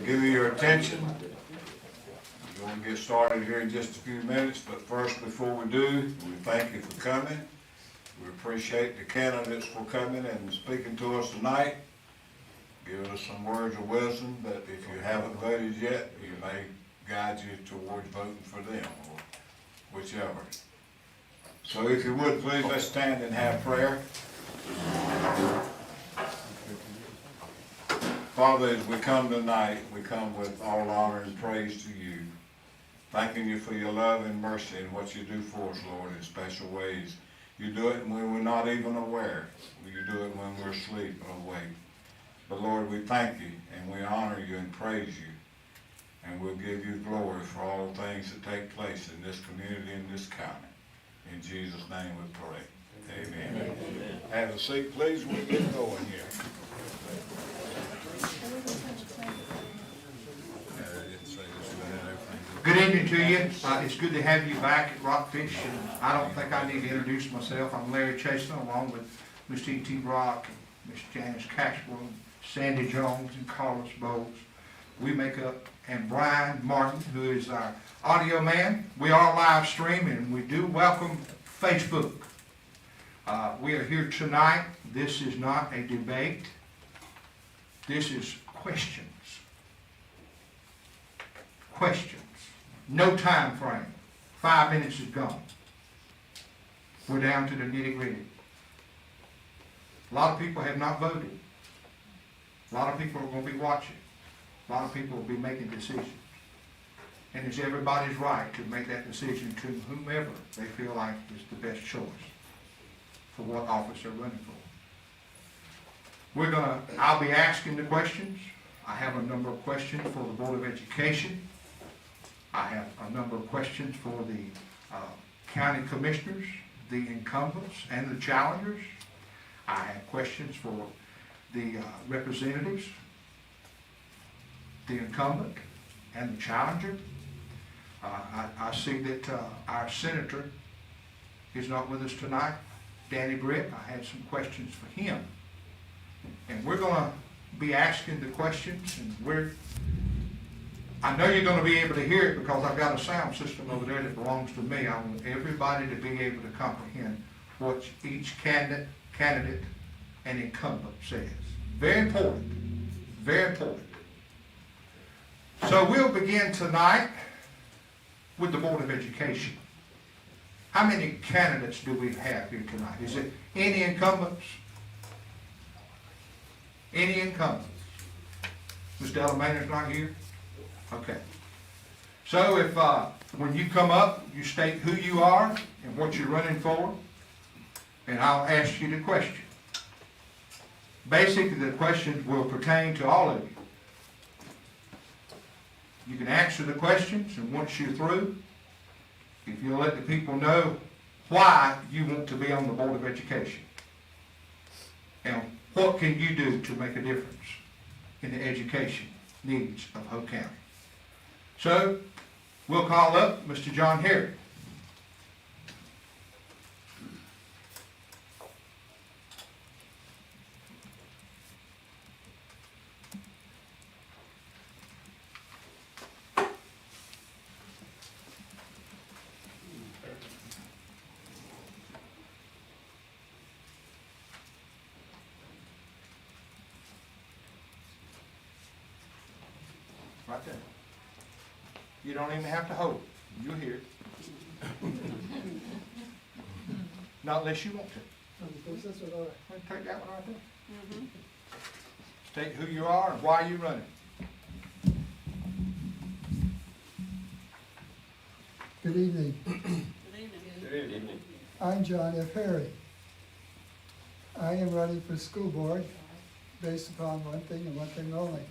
Give me your attention. We're going to get started here in just a few minutes, but first, before we do, we thank you for coming. We appreciate the candidates for coming and speaking to us tonight, giving us some words of wisdom that if you haven't voted yet, you may guide you towards voting for them, or whichever. So if you would, please, let's stand and have prayer. Father, as we come tonight, we come with all honor and praise to you, thanking you for your love and mercy and what you do for us, Lord, in special ways. You do it when we're not even aware. You do it when we're asleep or awake. But Lord, we thank you and we honor you and praise you. And we'll give you glory for all things that take place in this community and this county. In Jesus' name we pray. Amen. Amen. Have a seat, please. We'll get going here. Good evening to you. It's good to have you back at Rockfish. And I don't think I need to introduce myself. I'm Larry Chasen, along with Mr. E.T. Brock, and Ms. Janice Cashwell, Sandy Jones, and Carlos Bowles. We make up, and Brian Martin, who is our audio man. We are live streaming, and we do welcome Facebook. We are here tonight. This is not a debate. This is questions. Questions. No time frame. 5 minutes is gone. We're down to the nitty-gritty. A lot of people have not voted. A lot of people are going to be watching. A lot of people will be making decisions. And it's everybody's right to make that decision to whomever they feel like is the best choice for what office they're running for. I'll be asking the questions. I have a number of questions for the Board of Education. I have a number of questions for the county commissioners, the incumbents, and the challengers. I have questions for the representatives, the incumbent, and the challenger. I see that our senator is not with us tonight, Danny Britt. I had some questions for him. And we're going to be asking the questions, and I know you're going to be able to hear it because I've got a sound system over there that belongs to me. I want everybody to be able to comprehend what each candidate and incumbent says. Very important. Very important. So we'll begin tonight with the Board of Education. How many candidates do we have here tonight? Is it any incumbents? Any incumbents? Mr. Delamaner's not here? Okay. So if when you come up, you state who you are and what you're running for, and I'll ask you the question. Basically, the questions will pertain to all of you. You can answer the questions, and once you're through, if you'll let the people know why you want to be on the Board of Education, and what can you do to make a difference in the education needs of Hope County. So, we'll call up Mr. John Harry. Right there. You don't even have to hold it. You'll hear it. Not unless you want to. Take that one right there. Mm-hmm. State who you are and why you're running. Good evening. Good evening. Good evening. I'm John F. Harry. I am running for school board based upon one thing and one thing only.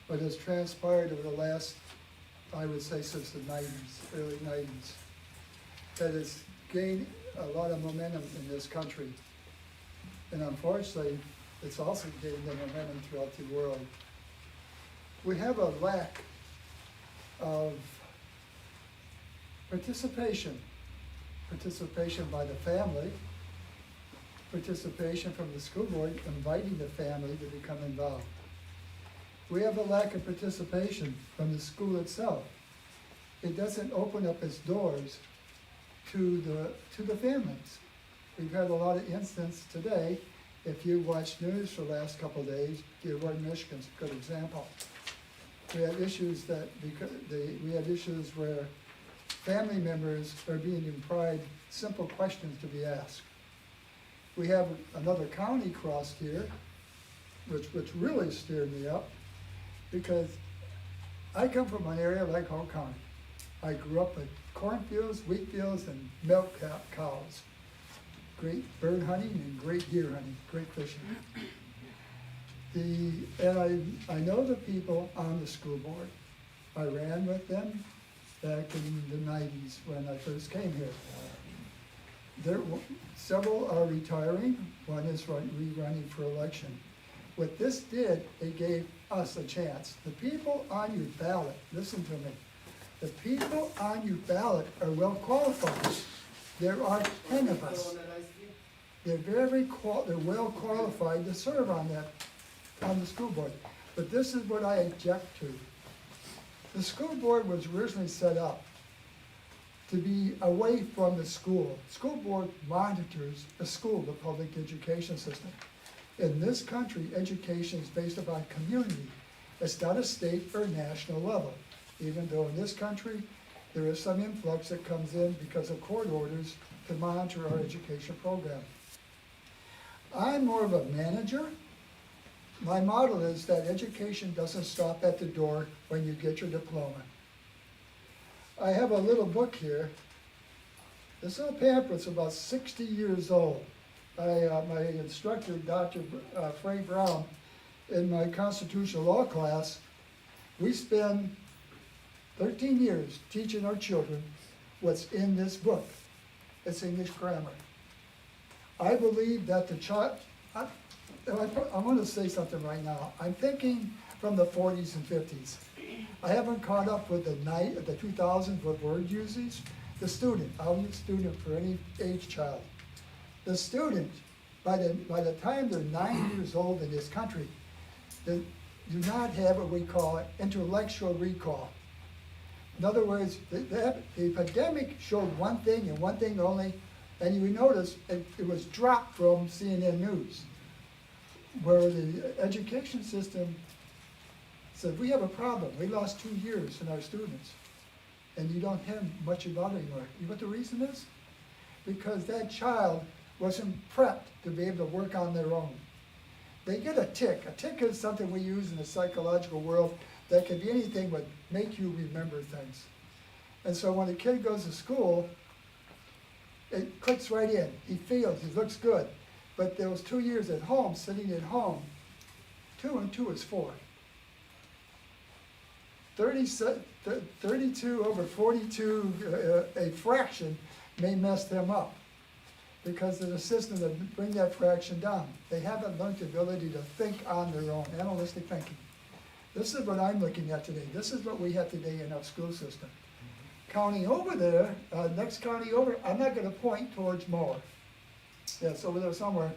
What has transpired over the last, I would say, since the 90s, early 90s, that has gained a lot of momentum in this country. And unfortunately, it's also gained the momentum throughout the world. We have a lack of participation by the family, participation from the school board, inviting the family to become involved. We have a lack of participation from the school itself. It doesn't open up its doors to the families. We've had a lot of instances today. If you watch news for the last couple of days, Dearborn, Michigan's a good example. We had issues where family members are being deprived simple questions to be asked. We have another county crossed here, which really stirred me up, because I come from an area like Hope County. I grew up with cornfields, wheat fields, and milk cows. Great bird hunting and great deer hunting, great fishing. And I know the people on the school board. I ran with them back in the 90s when I first came here. Several are retiring, one is rerunning for election. What this did, it gave us a chance. The people on your ballot, listen to me, the people on your ballot are well qualified. There are 10 of us. They're they're well qualified to serve on the school board. But this is what I object to. The school board was originally set up to be away from the school. School board monitors the school, the public education system. In this country, education is based upon community. It's not a state or national level, even though in this country, there is some influx that comes in because of court orders to monitor our education program. I'm more of a manager. My model is that education doesn't stop at the door when you get your diploma. I have a little book here. This little pamphlet's about 60 years old. My instructor, Dr. Frank Brown, in my constitutional law class, we spend 13 years teaching our children what's in this book. It's English grammar. I believe that the child, I want to say something right now. I'm thinking from the 40s and 50s. I haven't caught up with the 2000s with word usage. The student, I'll use student for any age child. The student, by the time they're 9 years old in this country, they do not have what we call intellectual recall. In other words, the epidemic showed one thing and one thing only, and you notice it was dropped from CNN News, where the education system said, we have a problem. We lost 2 years in our students, and you don't have much about it anymore. You know what the reason is? Because that child wasn't prepped to be able to work on their own. They get a tick. A tick is something we use in the psychological world that can be anything but make you remember things. And so when a kid goes to school, it clicks right in. He feels, he looks good. But those 2 years at home, sitting at home, 2 and 2 is 4. 32 over 42, a fraction may mess them up because of the system that bring that fraction down. They haven't learned the ability to think on their own, analytic thinking. This is what I'm looking at today. This is what we have today in our school system. County over there, next county over, I'm not going to point towards Moore. Yes, over there somewhere.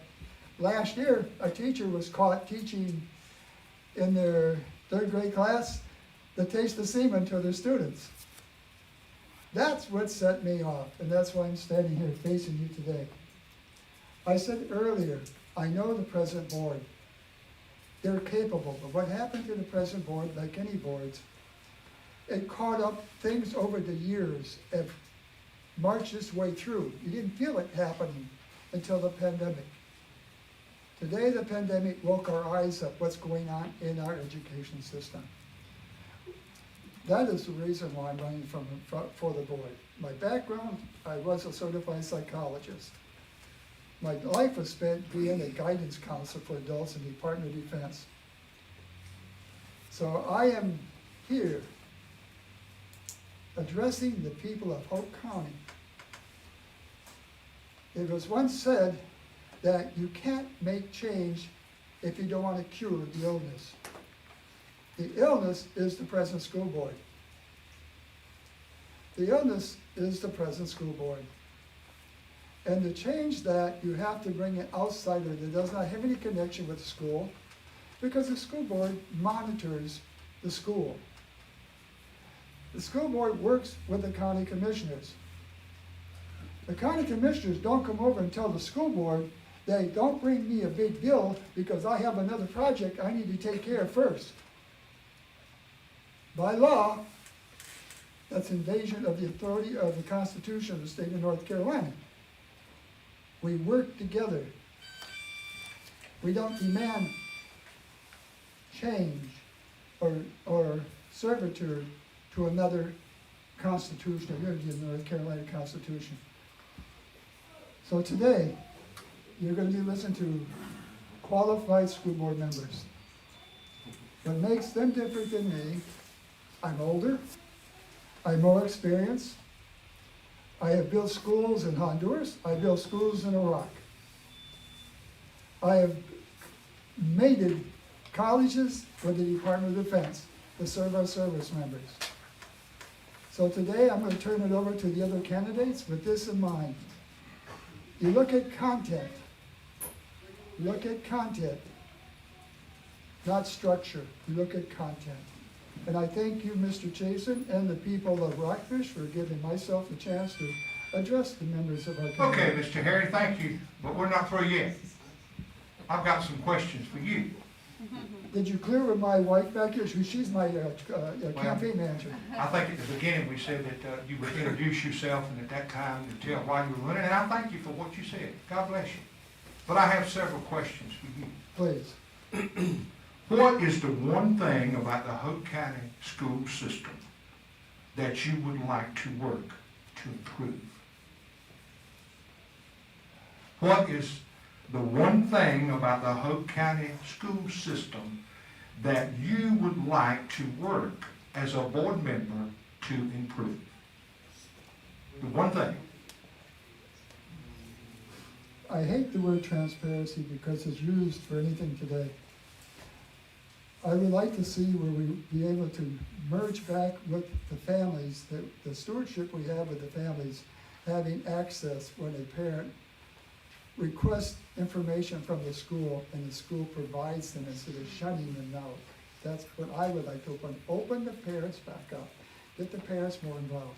Last year, a teacher was caught teaching in their 3rd grade class the taste of semen to their students. That's what set me off, and that's why I'm standing here facing you today. I said earlier, I know the present board. They're capable, but what happened to the present board, like any boards, it caught up things over the years and marched its way through. You didn't feel it happening until the pandemic. Today, the pandemic woke our eyes up what's going on in our education system. That is the reason why I'm running for the board. My background, I was a certified psychologist. My life was spent being a guidance counselor for adults in the Department of Defense. So I am here addressing the people of Hope County. It was once said that you can't make change if you don't want to cure the illness. The illness is the present school board. The illness is the present school board. And to change that, you have to bring an outsider that does not have any connection with the school. Because the school board monitors the school. The school board works with the county commissioners. The county commissioners don't come over and tell the school board, they don't bring me a big bill because I have another project I need to take care of first. By law, that's invasion of the authority of the Constitution of the state of North Carolina. We work together. We don't demand change or servitude to another constitution, or the North Carolina Constitution. So today, you're going to be listening to qualified school board members. What makes them different than me, I'm older, I'm more experienced, I have built schools in Honduras, I built schools in Iraq. I have mated colleges with the Department of Defense to serve our service members. So today I'm going to turn it over to the other candidates with this in mind. You look at content. Look at content, not structure. You look at content. And I thank you, Mr. Chasen, and the people of Rockfish for giving myself the chance to address the members of our committee. Okay, Mr. Harry, thank you, but we're not through yet. I've got some questions for you. Did you clear with my wife back here? She's my campaign manager. I think at the beginning we said that you would introduce yourself and at that time to tell why you were running, and I thank you for what you said. God bless you. But I have several questions for you. Please. What is the one thing about the Hope County school system that you would like to work to improve? What is the one thing about the Hope County school system that you would like to work as a board member to improve? The one thing. I hate the word transparency because it's used for anything today. I would like to see where we be able to merge back with the families, the stewardship we have with the families, having access when a parent requests information from the school and the school provides them instead of shutting them out. That's what I would like to open the parents back up, get the parents more involved,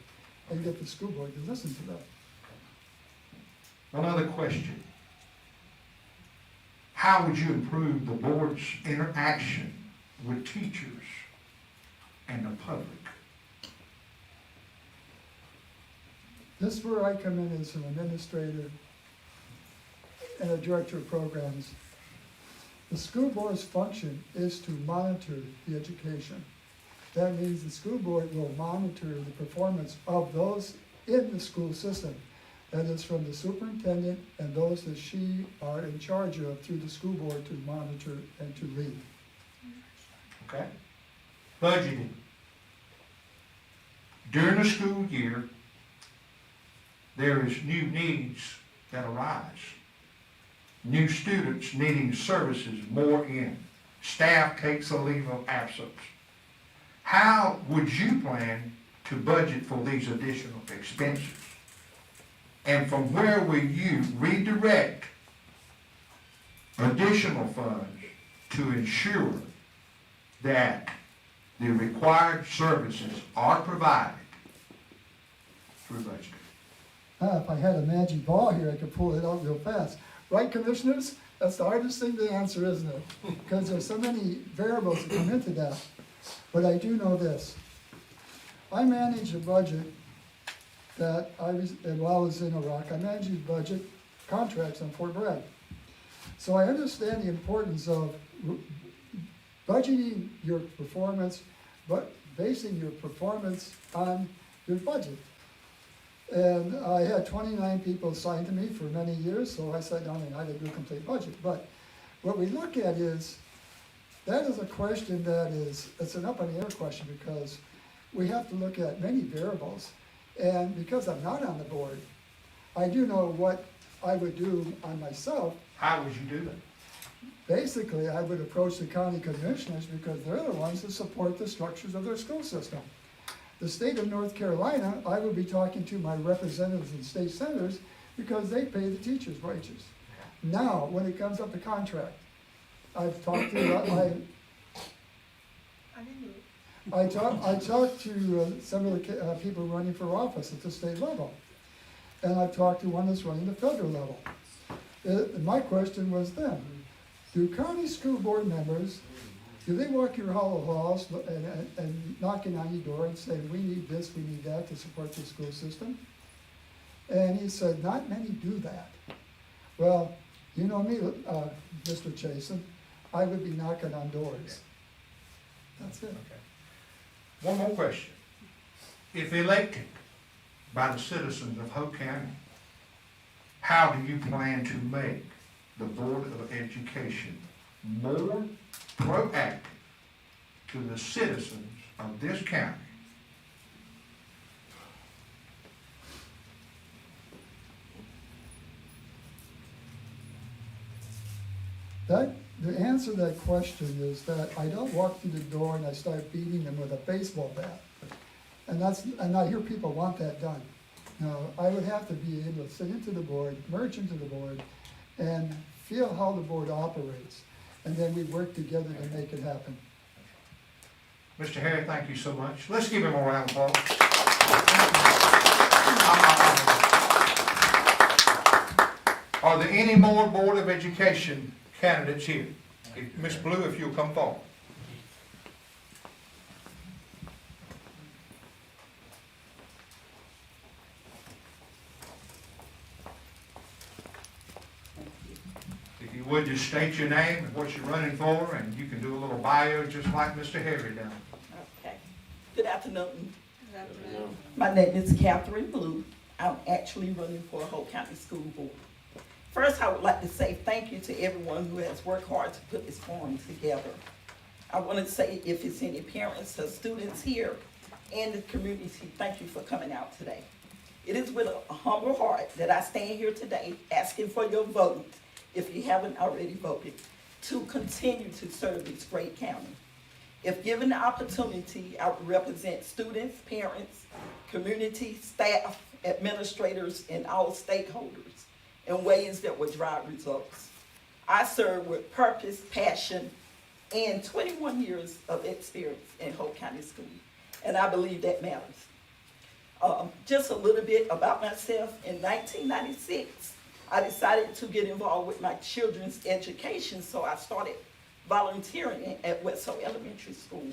and get the school board to listen to them. Another question. How would you improve the board's interaction with teachers and the public? This is where I come in as an administrator and a director of programs. The school board's function is to monitor the education. That means the school board will monitor the performance of those in the school system. That is from the superintendent and those that she are in charge of through the school board to monitor and to lead. Okay? Budgeting. During the school year, there is new needs that arise. New students needing services more in. Staff takes a leave of absence. How would you plan to budget for these additional expenses? And from where will you redirect additional funds to ensure that the required services are provided through budgeting? If I had a magic ball here, I could pull it out real fast. Right, commissioners? That's the hardest thing to answer, isn't it? Because there's so many variables that come into that. But I do know this. I manage a budget that while I was in Iraq, I managed the budget contracts on Fort Bragg. So I understand the importance of budgeting your performance, but basing your performance on your budget. And I had 29 people assigned to me for many years, so I sat down and I had to do a complete budget. But what we look at is, that is a question it's an up in the air question because we have to look at many variables. And because I'm not on the board, I do know what I would do on myself. How would you do it? Basically, I would approach the county commissioners because they're the ones that support the structures of their school system. The state of North Carolina, I would be talking to my representatives and state senators because they pay the teachers' wages. Now, when it comes up to contract, I've talked to, I talked to some of the people running for office at the state level. And I've talked to one that's running the federal level. My question was then, do county school board members, do they walk your hollow halls and knocking on your door and saying, we need this, we need that to support the school system? And he said, not many do that. Well, you know me, Mr. Chasen, I would be knocking on doors. That's it. Okay. One more question. If elected by the citizens of Hope County, how do you plan to make the Board of Education more proactive to the citizens of this county? The answer to that question is that I don't walk through the door and I start beating them with a baseball bat. And I hear people want that done. No, I would have to be able to sit into the board, merge into the board, and feel how the board operates. And then we work together to make it happen. Mr. Harry, thank you so much. Let's give him a round of applause. Are there any more Board of Education candidates here? Ms. Blue, if you'll come forward. If you would, just state your name and what you're running for, and you can do a little bio just like Mr. Harry done. Okay. Good afternoon. My name is Catherine Blue. I'm actually running for Hope County School Board. First, I would like to say thank you to everyone who has worked hard to put this forum together. I want to say if it's any parents or students here and the community, thank you for coming out today. It is with a humble heart that I stand here today asking for your vote, if you haven't already voted, to continue to serve this great county. If given the opportunity, I would represent students, parents, community, staff, administrators, and all stakeholders in ways that will drive results. I serve with purpose, passion, and 21 years of experience in Hope County Schools, and I believe that matters. Just a little bit about myself. In 1996, I decided to get involved with my children's education, so I started volunteering at Westhoe Elementary School.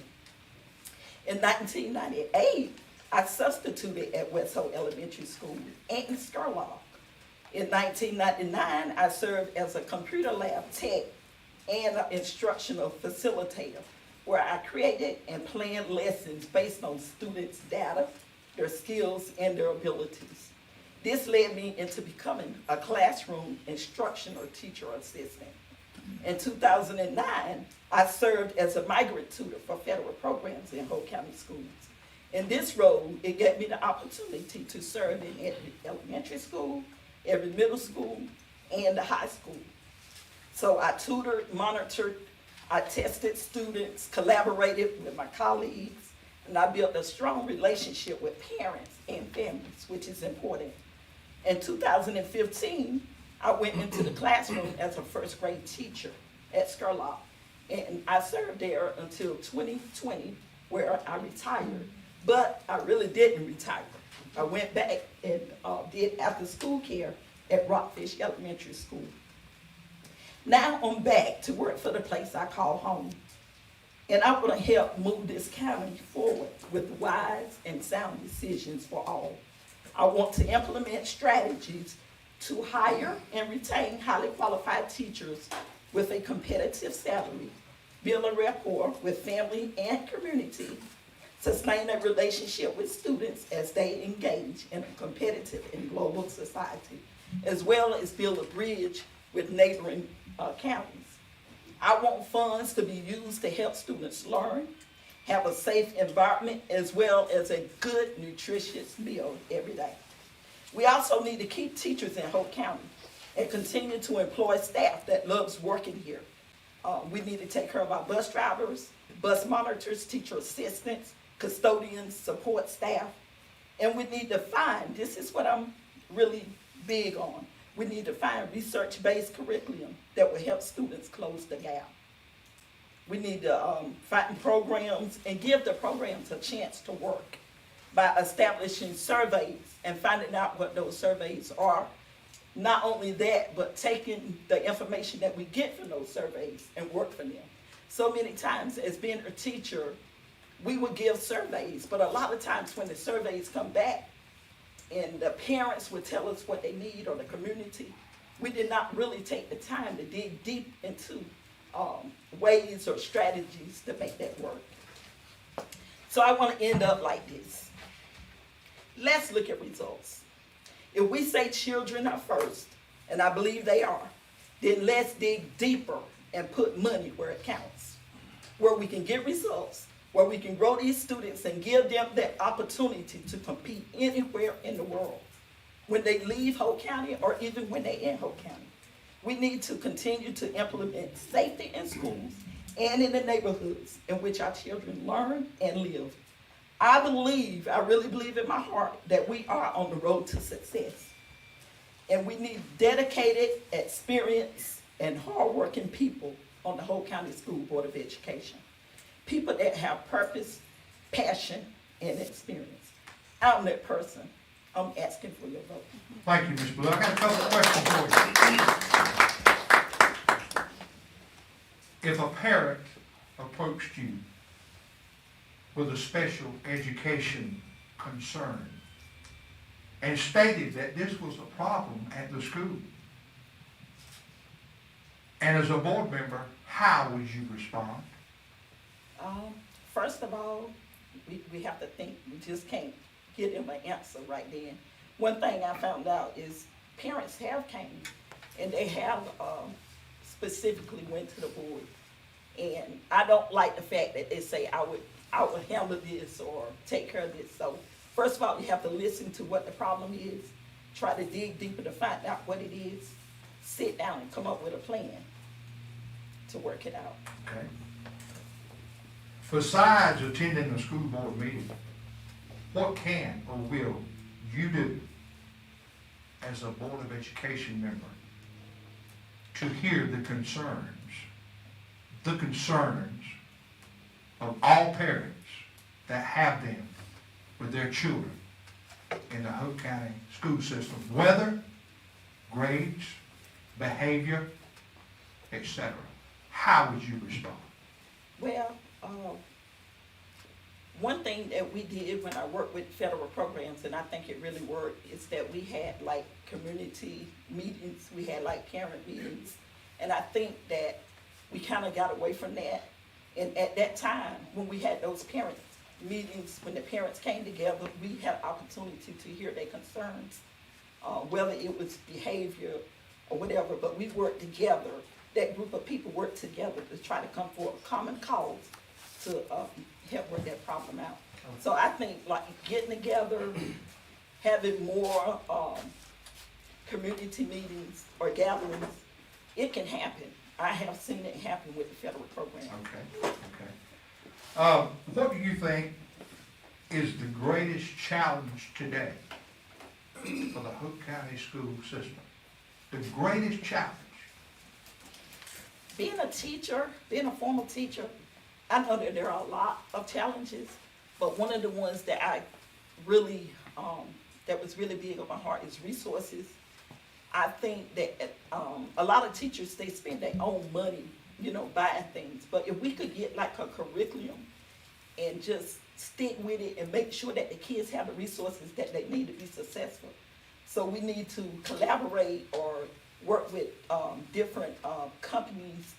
In 1998, I substituted at Westhoe Elementary School and Scurlock. In 1999, I served as a computer lab tech and an instructional facilitator, where I created and planned lessons based on students' data, their skills, and their abilities. This led me into becoming a classroom instructional teacher assistant. In 2009, I served as a migrant tutor for federal programs in Hope County Schools. In this role, it gave me the opportunity to serve in every elementary school, every middle school, and the high school. So I tutored, monitored, I tested students, collaborated with my colleagues, and I built a strong relationship with parents and families, which is important. In 2015, I went into the classroom as a first grade teacher at Scurlock, and I served there until 2020, where I retired. But I really didn't retire. I went back and did after school care at Rockfish Elementary School. Now I'm back to work for the place I call home. And I want to help move this county forward with wise and sound decisions for all. I want to implement strategies to hire and retain highly qualified teachers with a competitive salary, build a rapport with family and community, sustain a relationship with students as they engage in a competitive and global society, as well as build a bridge with neighboring counties. I want funds to be used to help students learn, have a safe environment, as well as a good, nutritious meal every day. We also need to keep teachers in Hope County and continue to employ staff that loves working here. We need to take care of our bus drivers, bus monitors, teacher assistants, custodians, support staff, and we need to find, this is what I'm really big on, we need to find research-based curriculum that will help students close the gap. We need to find programs and give the programs a chance to work by establishing surveys and finding out what those surveys are. Not only that, but taking the information that we get from those surveys and work for them. So many times as being a teacher, we would give surveys, but a lot of times when the surveys come back and the parents would tell us what they need, or the community, we did not really take the time to dig deep into ways or strategies to make that work. So I want to end up like this. Let's look at results. If we say children are first, and I believe they are, then let's dig deeper and put money where it counts, where we can get results, where we can grow these students and give them that opportunity to compete anywhere in the world, when they leave Hope County or even when they're in Hope County. We need to continue to implement safety in schools and in the neighborhoods in which our children learn and live. I really believe in my heart that we are on the road to success. And we need dedicated, experienced, and hardworking people on the Hope County School Board of Education. People that have purpose, passion, and experience. I'm that person. I'm asking for your vote. Thank you, Ms. Blue. I got a couple of questions for you. If a parent approached you with a special education concern and stated that this was a problem at the school, and as a board member, how would you respond? First of all, we have to think. We just can't get them an answer right then. One thing I found out is parents have came and they have specifically went to the board. And I don't like the fact that they say I would handle this or take care of this. So first of all, you have to listen to what the problem is, try to dig deeper to find out what it is, sit down and come up with a plan to work it out. Okay. Besides attending a school board meeting, what can or will you do as a Board of Education member to hear the concerns of all parents that have them with their children in the Hope County school system, whether, grades, behavior, etc.? How would you respond? Well, one thing that we did when I worked with federal programs, and I think it really worked, is that we had like community meetings, we had like parent meetings, and I think that we kind of got away from that. And at that time, when we had those parent meetings, when the parents came together, we had opportunity to hear their concerns, whether it was behavior or whatever, but we worked together. That group of people worked together to try to come for a common cause to help work that problem out. So I think like getting together, having more community meetings or gatherings, it can happen. I have seen it happen with the federal program. Okay. What do you think is the greatest challenge today for the Hope County school system? The greatest challenge? Being a teacher, being a former teacher, I know that there are a lot of challenges, but one of the ones that I really, that was really big on my heart is resources. I think that a lot of teachers, they spend their own money, buying things. But if we could get like a curriculum and just stick with it and make sure that the kids have the resources that they need to be successful. So we need to collaborate or work with different companies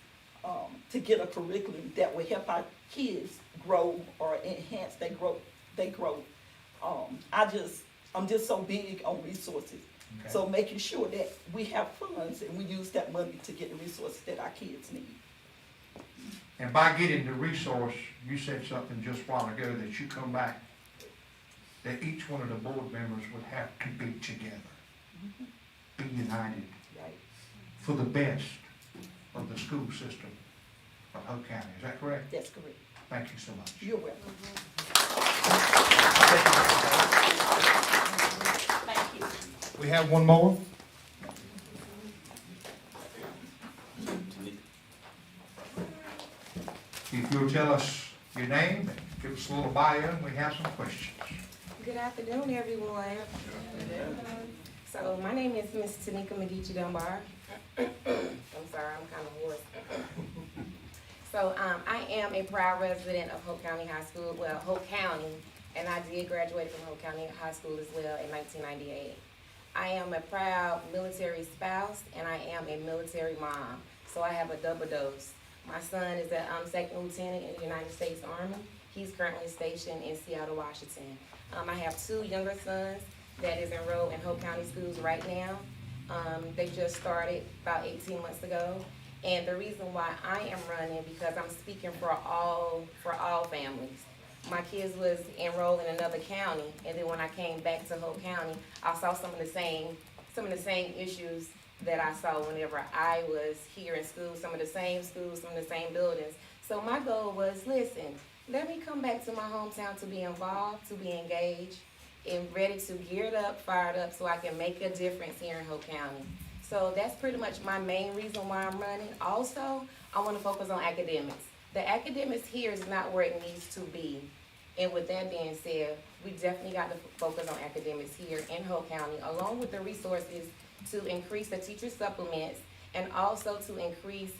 to get a curriculum that will help our kids grow or enhance their growth. I'm just so big on resources. Okay. So making sure that we have funds and we use that money to get the resources that our kids need. And by getting the resource, you said something just a while ago that you come back, that each one of the board members would have to be together, be united Right. for the best of the school system of Hope County. Is that correct? That's correct. Thank you so much. You're welcome. Thank you. We have one more. tell us your name and give us a little bio, and we have some questions. Good afternoon, everyone. So my name is Miss Tanika McGeechee Dunbar. I'm sorry, I'm kind of hoarse. So I am a proud resident of Hope County High School, well, Hope County, and I did graduate from Hope County High School as well in 1998. I am a proud military spouse, and I am a military mom. So I have a double dose. My son is a second lieutenant in the United States Army. He's currently stationed in Seattle, Washington. I have two younger sons that is enrolled in Hope County schools right now. They just started about 18 months ago. And the reason why I am running, because I'm speaking for all families. My kids was enrolled in another county, and then when I came back to Hope County, I saw some of the same issues that I saw whenever I was here in school, some of the same schools, some of the same buildings. So my goal was, listen, let me come back to my hometown to be involved, to be engaged, and ready to geared up, fired up, so I can make a difference here in Hope County. So that's pretty much my main reason why I'm running. Also, I want to focus on academics. The academics here is not where it needs to be. And with that being said, we definitely got to focus on academics here in Hope County, along with the resources to increase the teacher supplements and also to increase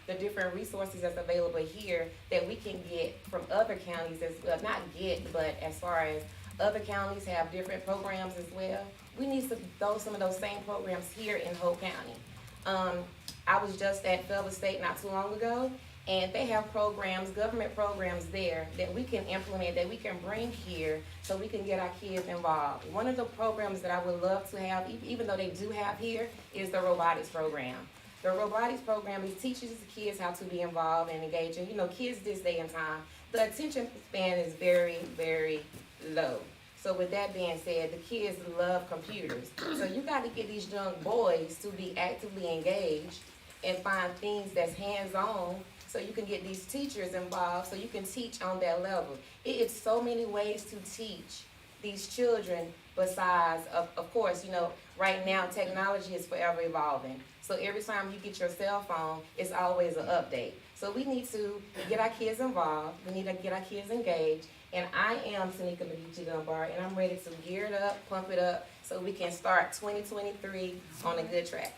the different resources that's available here that we can get from other counties as well. Not get, but as far as other counties have different programs as well. We need some of those same programs here in Hope County. I was just at Felder State not too long ago, and they have programs, government programs there that we can implement, that we can bring here so we can get our kids involved. One of the programs that I would love to have, even though they do have here, is the robotics program. The robotics program teaches the kids how to be involved and engaged. And you know, kids this day and time, the attention span is very, very low. So with that being said, the kids love computers. So you got to get these young boys to be actively engaged and find things that's hands-on, so you can get these teachers involved, so you can teach on that level. It is so many ways to teach these children besides, of course, you know, right now technology is forever evolving. So every time you get your cell phone, it's always an update. So we need to get our kids involved, we need to get our kids engaged, and I am Tanika McGeechee Dunbar, and I'm ready to gear it up, pump it up, so we can start 2023 on a good track.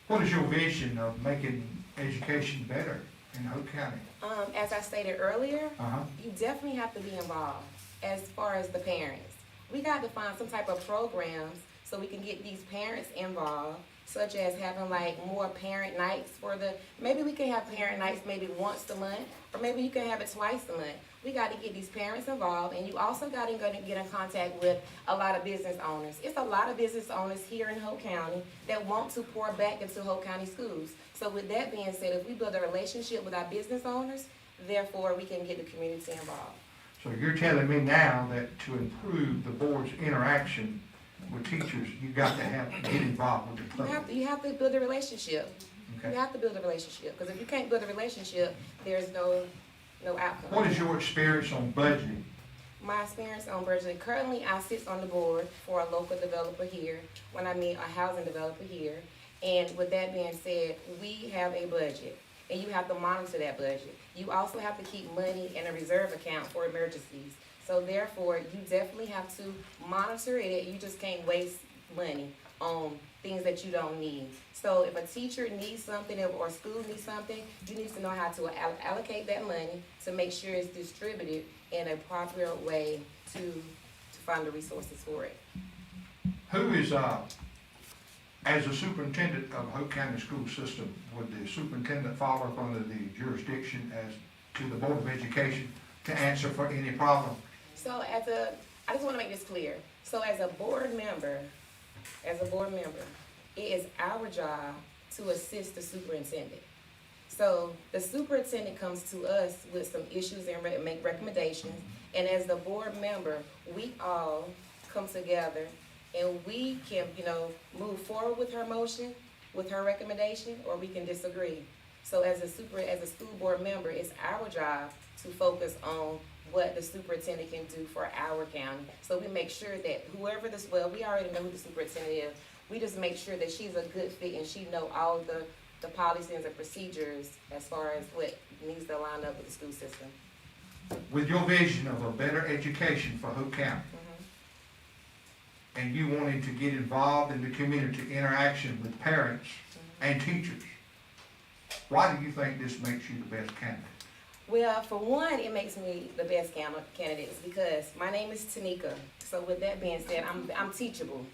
What is your vision of making education better in Hope County? As I stated earlier, Uh-huh. you definitely have to be involved as far as the parents. We got to find some type of programs so we can get these parents involved, such as having like more parent nights maybe we can have parent nights maybe once a month, or maybe you can have it twice a month. We got to get these parents involved, and you also got to get in contact with a lot of business owners. It's a lot of business owners here in Hope County that want to pour back into Hope County schools. So with that being said, if we build a relationship with our business owners, therefore we can get the community involved. So you're telling me now that to improve the board's interaction with teachers, you got to get involved with the public. You have to build a relationship. Okay. You have to build a relationship, because if you can't build a relationship, there's no outcome. What is your experience on budgeting? My experience on budgeting, currently I sit on the board for a local developer here, when I mean a housing developer here. And with that being said, we have a budget, and you have to monitor that budget. You also have to keep money in a reserve account for emergencies. So therefore, you definitely have to monitor it. You just can't waste money on things that you don't need. So if a teacher needs something or school needs something, you need to know how to allocate that money to make sure it's distributed in a proper way to find the resources for it. Who is, as a superintendent of Hope County School System, would the superintendent fall up under the jurisdiction as to the Board of Education to answer for any problem? So I just want to make this clear. So as a board member, it is our job to assist the superintendent. So the superintendent comes to us with some issues and make recommendations. And as the board member, we all come together and we can, move forward with her motion, with her recommendation, or we can disagree. So as a school board member, it's our job to focus on what the superintendent can do for our county. So we make sure that we already know who the superintendent is. We just make sure that she's a good fit and she know all the the policies and procedures as far as what needs to line up with the school system. With your vision of a better education for Hope County, and you wanting to get involved in the community interaction with parents and teachers, why do you think this makes you the best candidate? Well, for one, it makes me the best candidate is because my name is Tanika. So with that being said, I'm teachable.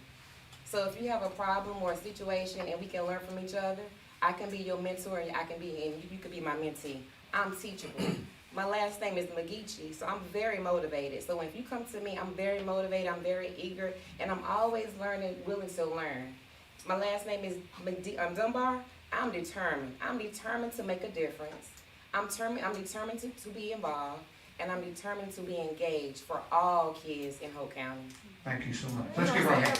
So if you have a problem or a situation and we can learn from each other, I can be your mentor and you could be my mentee. I'm teachable. My last name is Magici, so I'm very motivated. So if you come to me, I'm very motivated, I'm very eager, and I'm always learning, willing to learn. My last name is Dunbar. I'm determined. I'm determined to make a difference. I'm determined to be involved, and I'm determined to be engaged for all kids in Hope County. Thank you so much. Let's give her a hand.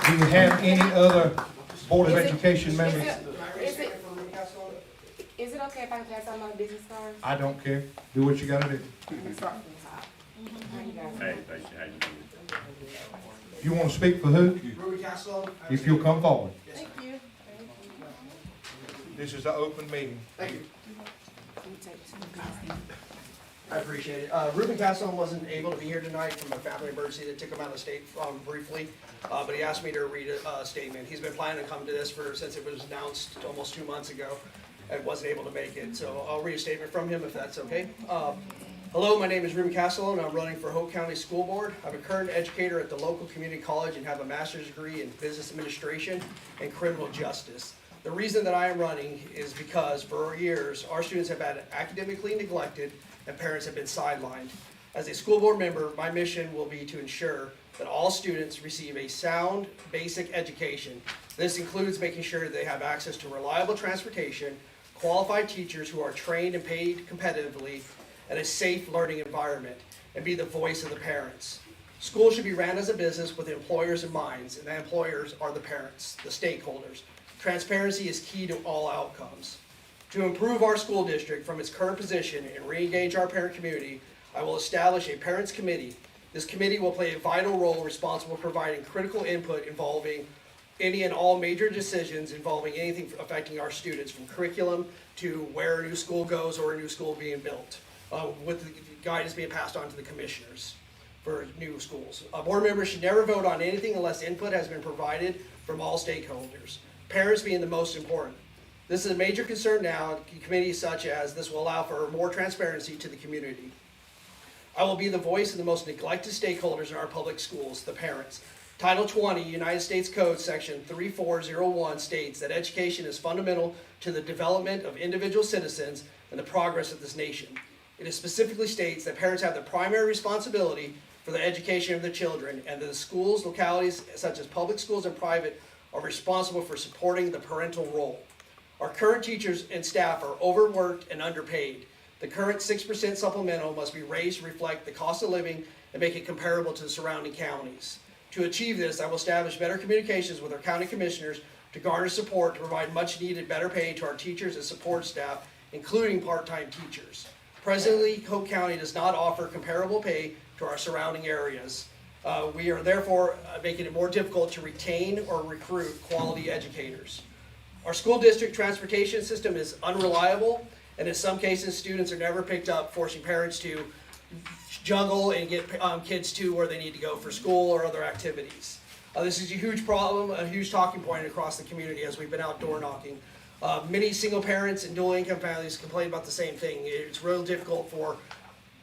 Do you have any other Board of Education members? Is it okay if I pass out my business card? I don't care. Do what you gotta do. You wanna speak for who? If you'll come forward. Thank you. This is an open meeting. Thank you. I appreciate it. Ruben Castleton wasn't able to be here tonight from a family emergency that took him out of the state briefly, but he asked me to read a statement. He's been planning to come to this since it was announced almost 2 months ago and wasn't able to make it. So I'll read a statement from him if that's okay. Hello, my name is Ruben Castleton and I'm running for Hope County School Board. I'm a current educator at the local community college and have a master's degree in business administration and criminal justice. The reason that I am running is because for years, our students have been academically neglected and parents have been sidelined. As a school board member, my mission will be to ensure that all students receive a sound, basic education. This includes making sure they have access to reliable transportation, qualified teachers who are trained and paid competitively, and a safe learning environment, and be the voice of the parents. Schools should be ran as a business with employers in mind, and the employers are the parents, the stakeholders. Transparency is key to all outcomes. To improve our school district from its current position and re-engage our parent community, I will establish a parents committee. This committee will play a vital role responsible for providing critical input involving any and all major decisions involving anything affecting our students, from curriculum to where a new school goes or a new school being built, with the guidance being passed on to the commissioners for new schools. Board members should never vote on anything unless input has been provided from all stakeholders, parents being the most important. This is a major concern now. Committees such as this will allow for more transparency to the community. I will be the voice of the most neglected stakeholders in our public schools, the parents. Title 20, United States Code, Section 3401 states that education is fundamental to the development of individual citizens and the progress of this nation. It specifically states that parents have the primary responsibility for the education of their children, and that the schools, localities, such as public schools and private, are responsible for supporting the parental role. Our current teachers and staff are overworked and underpaid. The current 6% supplemental must be raised to reflect the cost of living and make it comparable to the surrounding counties. To achieve this, I will establish better communications with our county commissioners to garner support to provide much needed better pay to our teachers and support staff, including part-time teachers. Presently, Hope County does not offer comparable pay to our surrounding areas. We are therefore making it more difficult to retain or recruit quality educators. Our school district transportation system is unreliable, and in some cases, students are never picked up, forcing parents to juggle and get kids to where they need to go for school or other activities. This is a huge problem, a huge talking point across the community as we've been out door knocking. Many single parents and dual income families complain about the same thing. It's real difficult for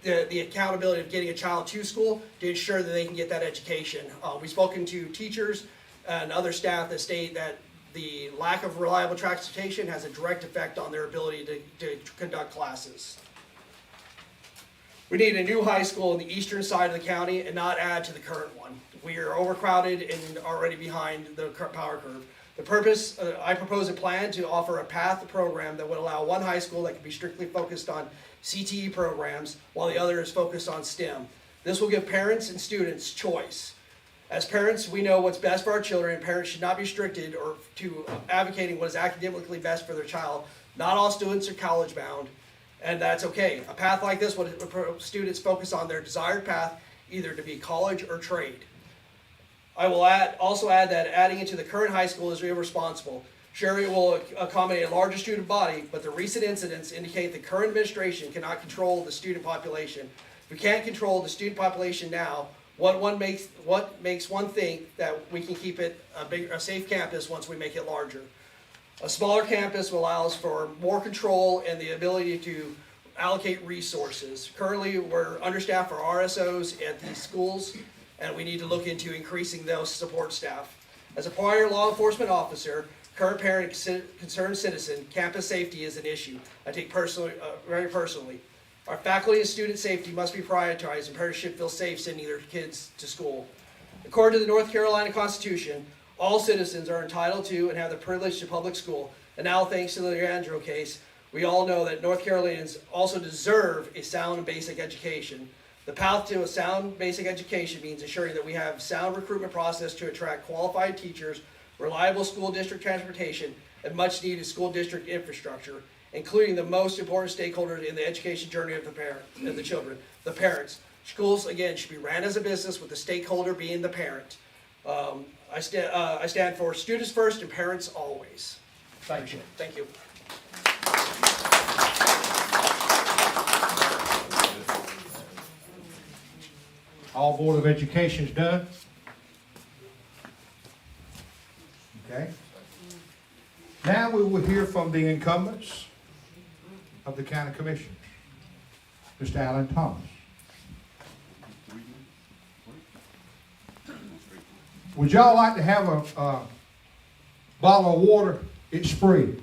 the accountability of getting a child to school to ensure that they can get that education. We've spoken to teachers and other staff that state that the lack of reliable transportation has a direct effect on their ability to conduct classes. We need a new high school in the eastern side of the county and not add to the current one. We are overcrowded and already behind the power curve. The purpose, I propose a plan to offer a path program that would allow one high school that can be strictly focused on CTE programs while the other is focused on STEM. This will give parents and students choice. As parents, we know what's best for our children, and parents should not be restricted or to advocating what is academically best for their child. Not all students are college bound, and that's okay. A path like this would students focus on their desired path, either to be college or trade. I will also add that adding it to the current high school is irresponsible. Sure, it will accommodate a larger student body, but the recent incidents indicate the current administration cannot control the student population. If we can't control the student population now, what makes one think that we can keep it a safe campus once we make it larger? A smaller campus allows for more control and the ability to allocate resources. Currently, we're understaffed for RSOs at these schools, and we need to look into increasing those support staff. As a prior law enforcement officer, current parent, concerned citizen, campus safety is an issue I take very personally. Our faculty and student safety must be prioritized, and parents should feel safe sending their kids to school. According to the North Carolina Constitution, all citizens are entitled to and have the privilege to public school. And now, thanks to the Leandro case, we all know that North Carolinians also deserve a sound and basic education. The path to a sound basic education means ensuring that we have sound recruitment process to attract qualified teachers, reliable school district transportation, and much needed school district infrastructure, including the most important stakeholders in the education journey of the children, the parents. Schools, again, should be ran as a business with the stakeholder being the parent. I stand for students first and parents always. Thank you. Thank you. All Board of Education's done? Okay. Now we will hear from the incumbents of the county commission. Mr. Alan Thomas. Would y'all like to have a bottle of water? It's free.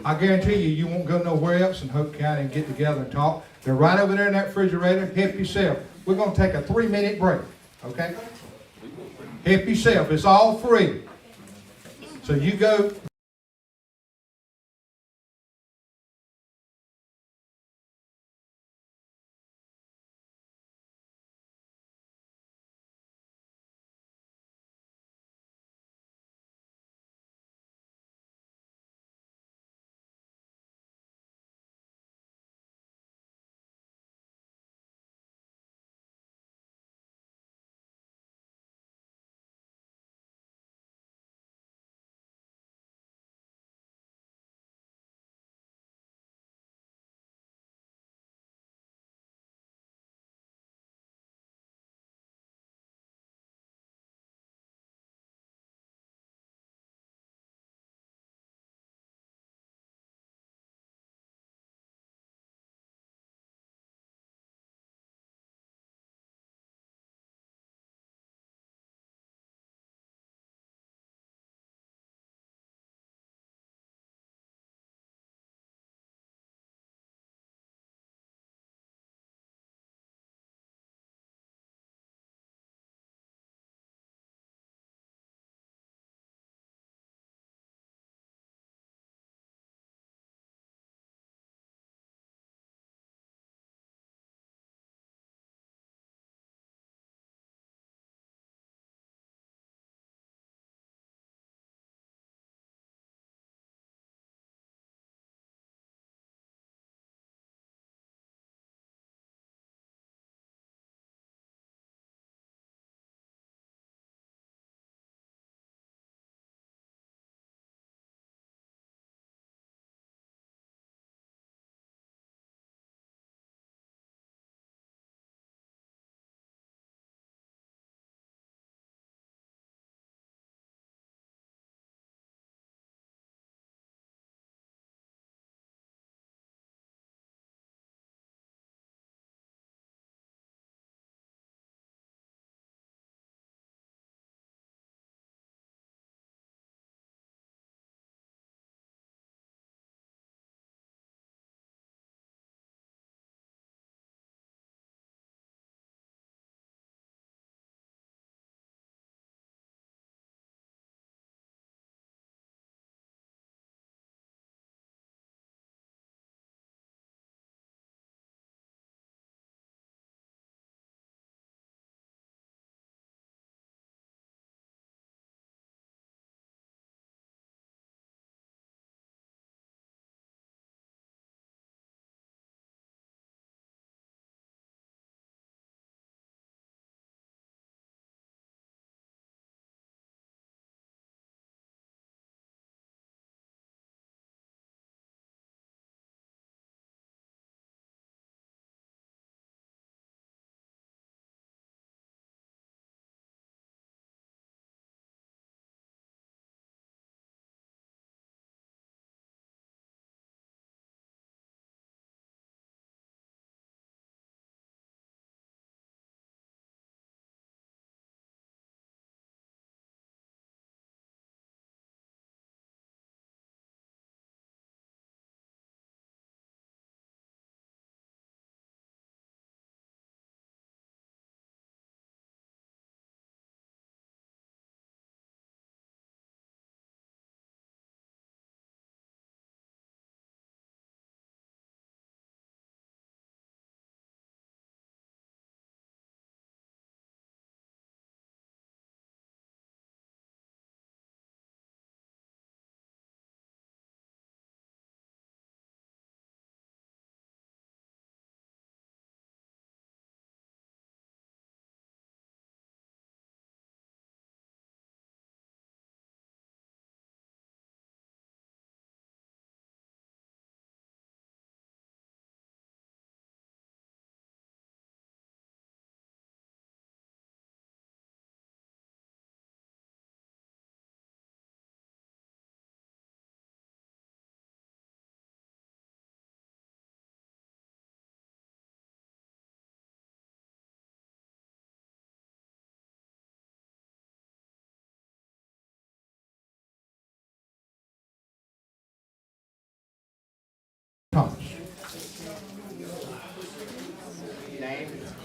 I guarantee you, you won't go nowhere else in Hope County and get together and talk. They're right over there in that refrigerator. Help yourself. We're going to take a 3-minute break, okay? Help yourself. It's all free. So you go.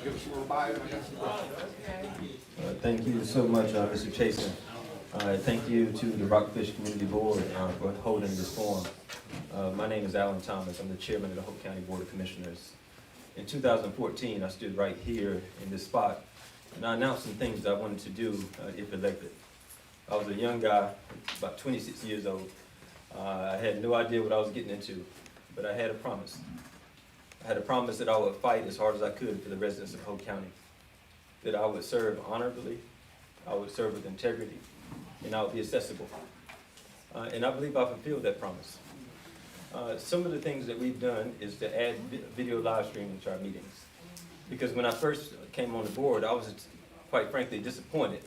Give us a little bio. I got some questions. Thank you so much, Mr. Chasen. Thank you to the Rockfish Community Board for holding this forum. My name is Alan Thomas. I'm the chairman of the Hope County Board of Commissioners. In 2014, I stood right here in this spot, and I announced some things that I wanted to do if elected. I was a young guy, about 26 years old. I had no idea what I was getting into, but I had a promise. I had a promise that I would fight as hard as I could for the residents of Hope County, that I would serve honorably, I would serve with integrity, and I would be accessible. And I believe I fulfilled that promise. Some of the things that we've done is to add video live streaming to our meetings. Because when I first came on the board, I was quite frankly disappointed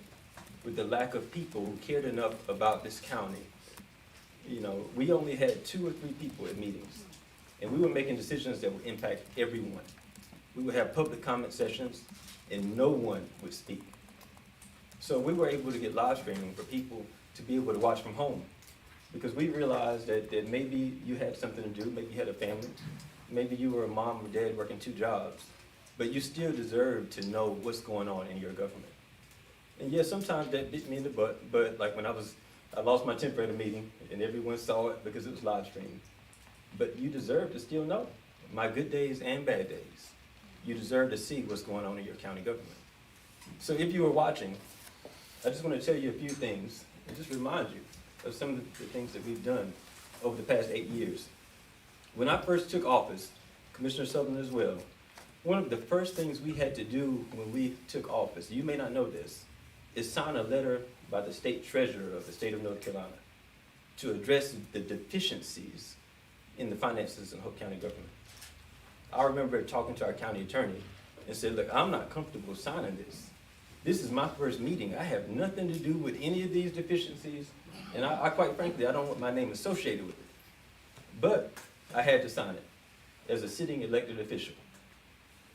with the lack of people who cared enough about this county. You know, we only had 2 or 3 people at meetings, and we were making decisions that would impact everyone. We would have public comment sessions, and no one would speak. So we were able to get live streaming for people to be able to watch from home, because we realized that maybe you had something to do, maybe you had a family, maybe you were a mom or dad working 2 jobs, but you still deserve to know what's going on in your government. And yes, sometimes that bit me in the butt, but like when I lost my temper at a meeting, and everyone saw it because it was live streamed. But you deserve to still know my good days and bad days. You deserve to see what's going on in your county government. So if you were watching, I just want to tell you a few things and just remind you of some of the things that we've done over the past 8 years. When I first took office, Commissioner Sutherland as well, one of the first things we had to do when we took office, you may not know this, is sign a letter by the state treasurer of the state of North Carolina to address the deficiencies in the finances in Hope County government. I remember talking to our county attorney and said, look, I'm not comfortable signing this. This is my first meeting. I have nothing to do with any of these deficiencies, and I quite frankly, I don't want my name associated with it. But I had to sign it as a sitting elected official.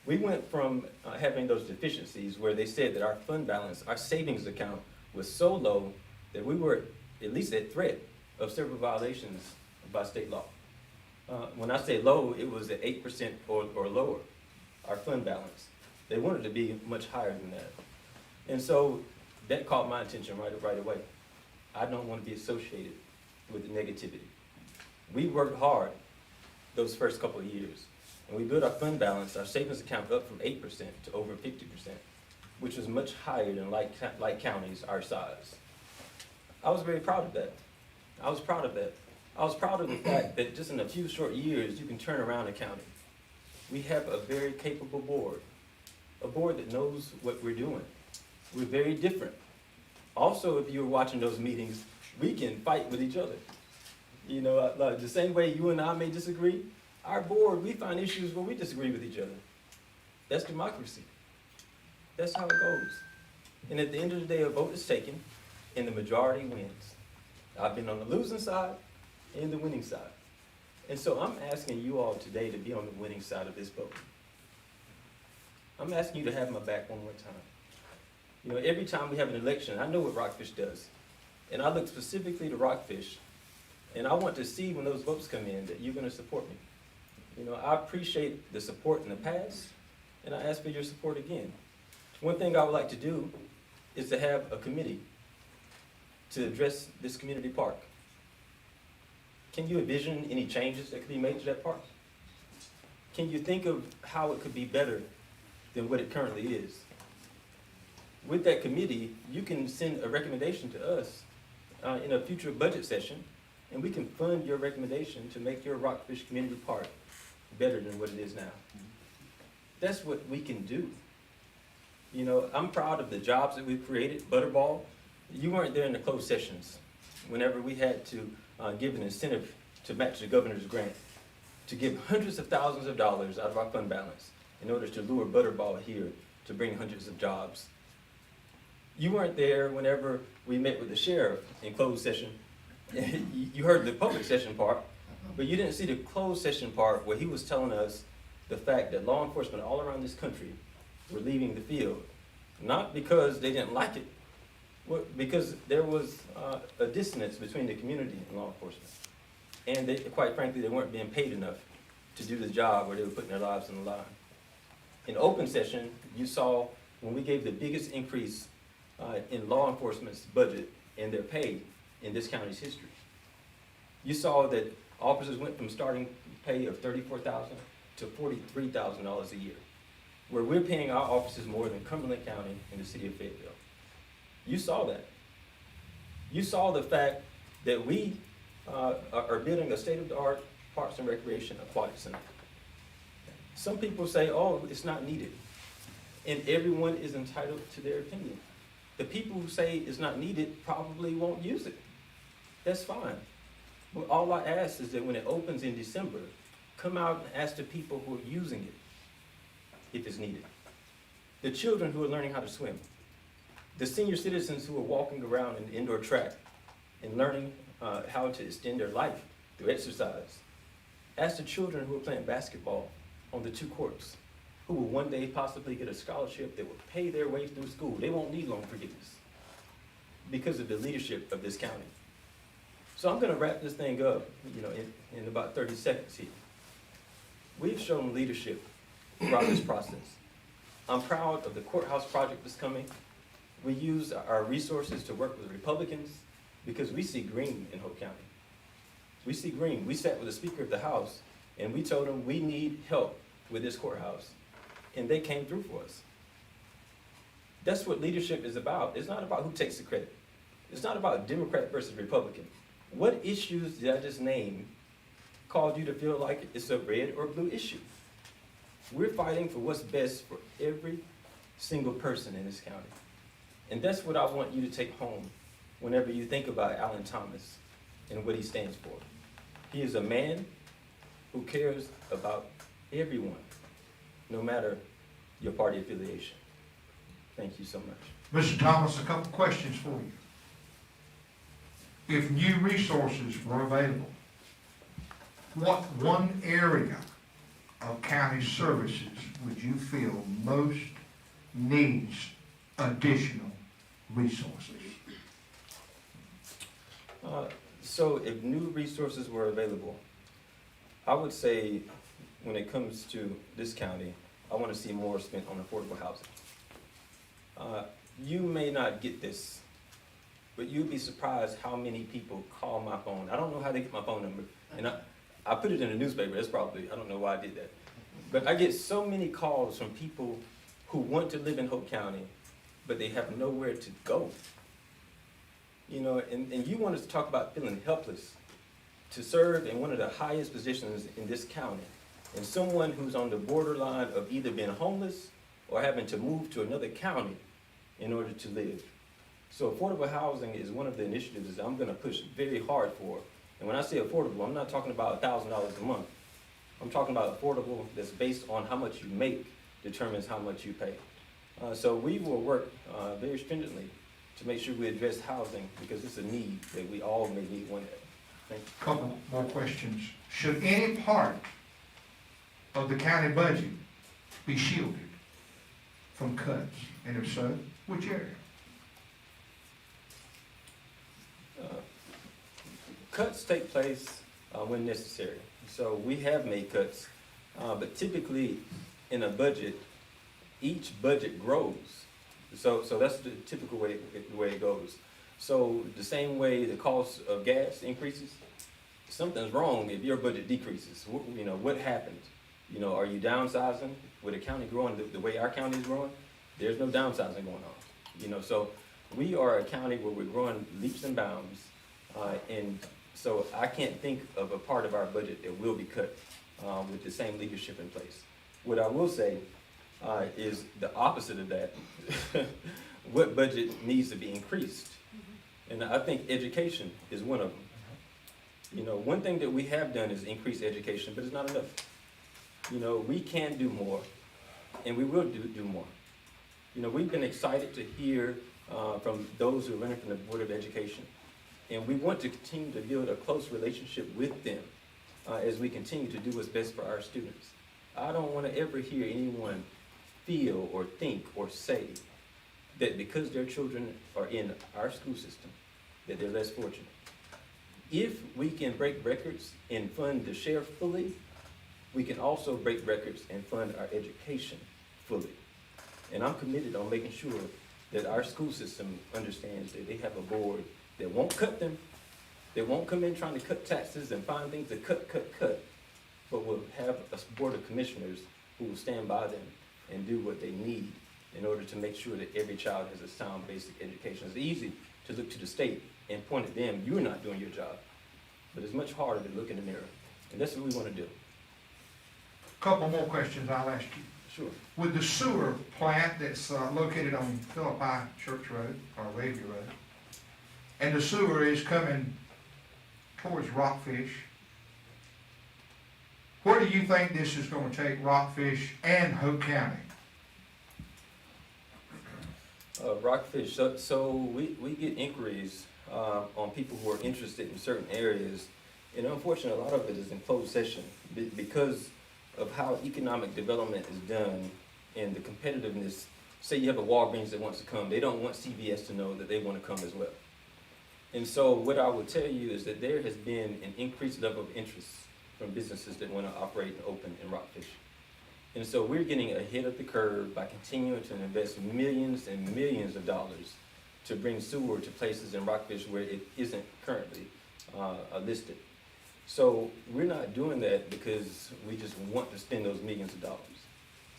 We went from having those deficiencies where they said that our fund balance, our savings account was so low that we were at least at threat of several violations by state law. When I say low, it was at 8% or lower, our fund balance. They wanted to be much higher than that. And so that caught my attention right away. I don't want to be associated with the negativity. We worked hard those first couple of years, and we built our fund balance, our savings account up from 8% to over 50%, which was much higher than like counties our size. I was very proud of that. I was proud of that. I was proud of the fact that just in a few short years, you can turn around a county. We have a very capable board, a board that knows what we're doing. We're very different. Also, if you were watching those meetings, we can fight with each other. You know, like the same way you and I may disagree, our board, we find issues where we disagree with each other. That's democracy. That's how it goes. And at the end of the day, a vote is taken, and the majority wins. I've been on the losing side and the winning side. And so I'm asking you all today to be on the winning side of this vote. I'm asking you to have my back one more time. You know, every time we have an election, I know what Rockfish does. And I look specifically to Rockfish, and I want to see when those votes come in that you're going to support me. You know, I appreciate the support in the past, and I ask for your support again. One thing I would like to do is to have a committee to address this community park. Can you envision any changes that could be made to that park? Can you think of how it could be better than what it currently is? With that committee, you can send a recommendation to us in a future budget session, and we can fund your recommendation to make your Rockfish Community Park better than what it is now. That's what we can do. You know, I'm proud of the jobs that we've created. Butterball, you weren't there in the closed sessions whenever we had to give an incentive to match the governor's grant, to give hundreds of thousands of dollars out of our fund balance in order to lure Butterball here to bring hundreds of jobs. You weren't there whenever we met with the sheriff in closed session. You heard the public session part, but you didn't see the closed session part where he was telling us the fact that law enforcement all around this country were leaving the field, not because they didn't like it, because there was a dissonance between the community and law enforcement. And they, quite frankly, they weren't being paid enough to do the job where they were putting their lives on the line. In open session, you saw when we gave the biggest increase in law enforcement's budget and their pay in this county's history. You saw that officers went from starting pay of $34,000 to $43,000 a year, where we're paying our officers more than Cumberland County and the city of Fayetteville. You saw that. You saw the fact that we are building a state-of-the-art Parks and Recreation Aquatic Center. Some people say, oh, it's not needed. And everyone is entitled to their opinion. The people who say it's not needed probably won't use it. That's fine. But all I ask is that when it opens in December, come out and ask the people who are using it if it's needed. The children who are learning how to swim. The senior citizens who are walking around in the indoor track and learning how to extend their life through exercise. Ask the children who are playing basketball on the 2 courts, who will one day possibly get a scholarship that will pay their way through school. They won't need loan forgiveness because of the leadership of this county. So I'm gonna wrap this thing up, in about 30 seconds here. We've shown leadership throughout this process. I'm proud of the courthouse project that's coming. We use our resources to work with Republicans because we see green in Hope County. We see green. We sat with the Speaker of the House and we told him we need help with this courthouse. And they came through for us. That's what leadership is about. It's not about who takes the credit. It's not about Democrat versus Republican. What issues did I just name cause you to feel like it's a red or blue issue? We're fighting for what's best for every single person in this county. And that's what I want you to take home whenever you think about Alan Thomas and what he stands for. He is a man who cares about everyone, no matter your party affiliation. Thank you so much. Mr. Thomas, a couple questions for you. If new resources were available, what one area of county services would you feel most needs additional resources? So if new resources were available, I would say when it comes to this county, I want to see more spent on affordable housing. You may not get this, but you'd be surprised how many people call my phone. I don't know how they get my phone number, and I put it in the newspaper. That's probably, I don't know why I did that. But I get so many calls from people who want to live in Hope County, but they have nowhere to go. And you want us to talk about feeling helpless to serve in one of the highest positions in this county, and someone who's on the borderline of either being homeless or having to move to another county in order to live. So affordable housing is one of the initiatives that I'm gonna push very hard for. And when I say affordable, I'm not talking about $1,000 a month. I'm talking about affordable that's based on how much you make determines how much you pay. So we will work very stringently to make sure we address housing because it's a need that we all may need one day. Thank you. Couple more questions. Should any part of the county budget be shielded from cuts? And if so, which area? Cuts take place when necessary. So we have made cuts, but typically in a budget, each budget grows. So that's the typical way it goes. So the same way the cost of gas increases, something's wrong if your budget decreases. What happened? Are you downsizing? With the county growing the way our county is growing, there's no downsizing going on. So we are a county where we're growing leaps and bounds, and so I can't think of a part of our budget that will be cut with the same leadership in place. What I will say is the opposite of that. What budget needs to be increased? And I think education is one of them. One thing that we have done is increase education, but it's not enough. We can do more, and we will do more. We've been excited to hear from those who are running from the Board of Education, and we want to continue to build a close relationship with them as we continue to do what's best for our students. I don't want to ever hear anyone feel or think or say that because their children are in our school system, that they're less fortunate. If we can break records and fund the sheriff fully, we can also break records and fund our education fully. And I'm committed on making sure that our school system understands that they have a board that won't cut them. They won't come in trying to cut taxes and find things to cut, but will have a board of commissioners who will stand by them and do what they need in order to make sure that every child has a sound basic education. It's easy to look to the state and point at them, you're not doing your job. But it's much harder to look in the mirror. And that's what we want to do. Couple more questions I'll ask you. Sure. With the sewer plant that's located on Philippi Church Road, or Wavy Road, and the sewer is coming towards Rockfish, where do you think this is gonna take Rockfish and Hope County? Rockfish, so we get inquiries on people who are interested in certain areas. And unfortunately, a lot of it is in closed session because of how economic development is done and the competitiveness. Say you have a Walgreens that wants to come, they don't want CVS to know that they want to come as well. And so what I would tell you is that there has been an increased level of interest from businesses that want to operate and open in Rockfish. And so we're getting ahead of the curve by continuing to invest millions and millions of dollars to bring sewer to places in Rockfish where it isn't currently listed. So we're not doing that because we just want to spend those millions of dollars.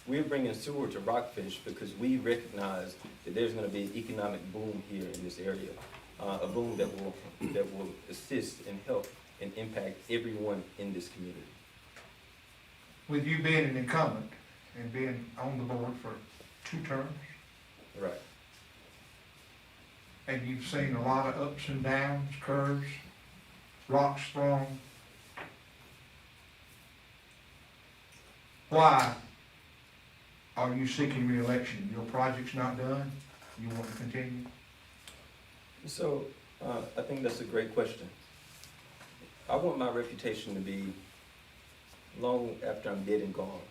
We're bringing sewer to Rockfish because we recognize that there's going to be an economic boom here in this area, a boom that will assist and help and impact everyone in this community. With you being an incumbent and being on the board for 2 terms, Right. and you've seen a lot of ups and downs, curves, rocks thrown, why are you seeking re-election? Your project's not done? You want to continue? So I think that's a great question. I want my reputation to be, long after I'm dead and gone,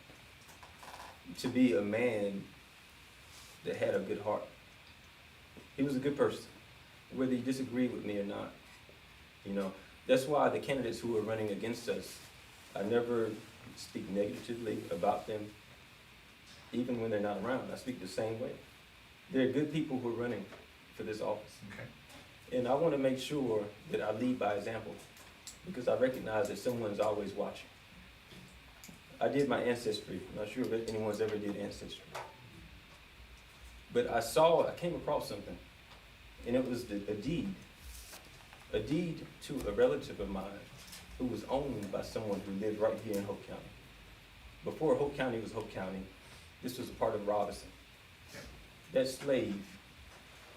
to be a man that had a good heart. He was a good person, whether you disagree with me or not. You know, that's why the candidates who are running against us, I never speak negatively about them, even when they're not around. I speak the same way. They're good people who are running for this office. Okay. And I want to make sure that I lead by example, because I recognize that someone's always watching. I did my ancestry. I'm not sure if anyone's ever did ancestry. But I came across something, and it was a deed to a relative of mine who was owned by someone who lived right here in Hope County. Before Hope County was Hope County, this was a part of Robinson. That slave,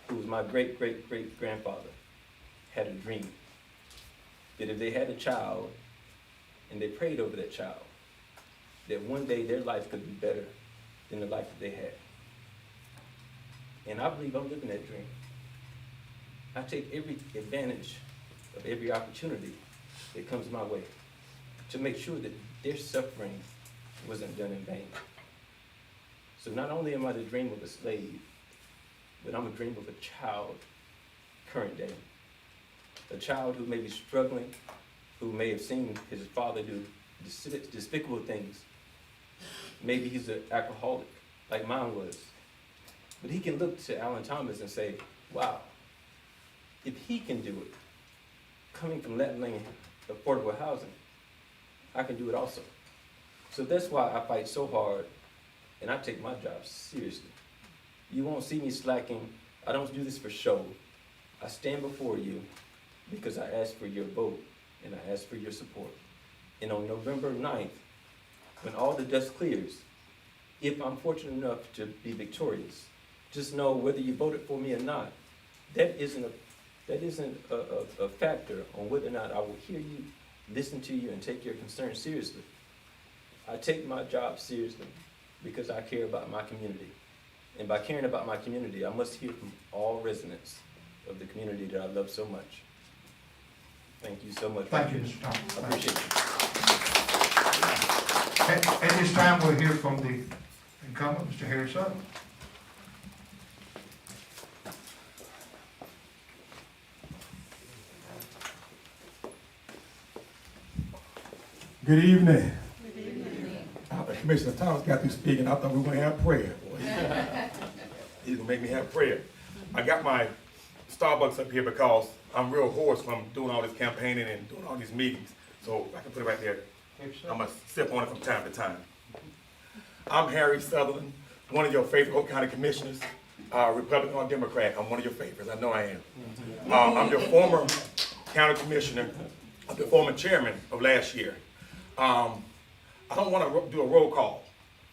who was my great-great-great-grandfather, had a dream that if they had a child and they prayed over that child, that one day their life could be better than the life that they had. And I believe I'm living that dream. I take every advantage of every opportunity that comes my way to make sure that their suffering wasn't done in vain. So not only am I the dream of a slave, but I'm a dream of a child, current day. A child who may be struggling, who may have seen his father do despicable things. Maybe he's an alcoholic, like mine was. But he can look to Alan Thomas and say, wow, if he can do it, coming from Latin Lane affordable housing, I can do it also. So that's why I fight so hard, and I take my job seriously. You won't see me slacking. I don't do this for show. I stand before you because I ask for your vote and I ask for your support. And on November 9th, when all the dust clears, if I'm fortunate enough to be victorious, just know whether you voted for me or not, that isn't a factor on whether or not I will hear you, listen to you, and take your concerns seriously. I take my job seriously because I care about my community. And by caring about my community, I must hear from all residents of the community that I love so much. Thank you so much. Thank you, Mr. Thomas. I appreciate you. At this time, we'll hear from the incumbent, Mr. Harry Sutherland. Good evening. Commissioner Thomas got through speaking, I thought we were gonna have prayer. He's gonna make me have prayer. I got my Starbucks up here because I'm real hoarse from doing all this campaigning and doing all these meetings. So I can put it right there. I'm gonna sip on it from time to time. I'm Harry Sutherland, one of your favorite Oak County Commissioners, Republican or Democrat. I'm one of your favorites, I know I am. I'm your former county commissioner, I'm the former chairman of last year. I don't want to do a roll call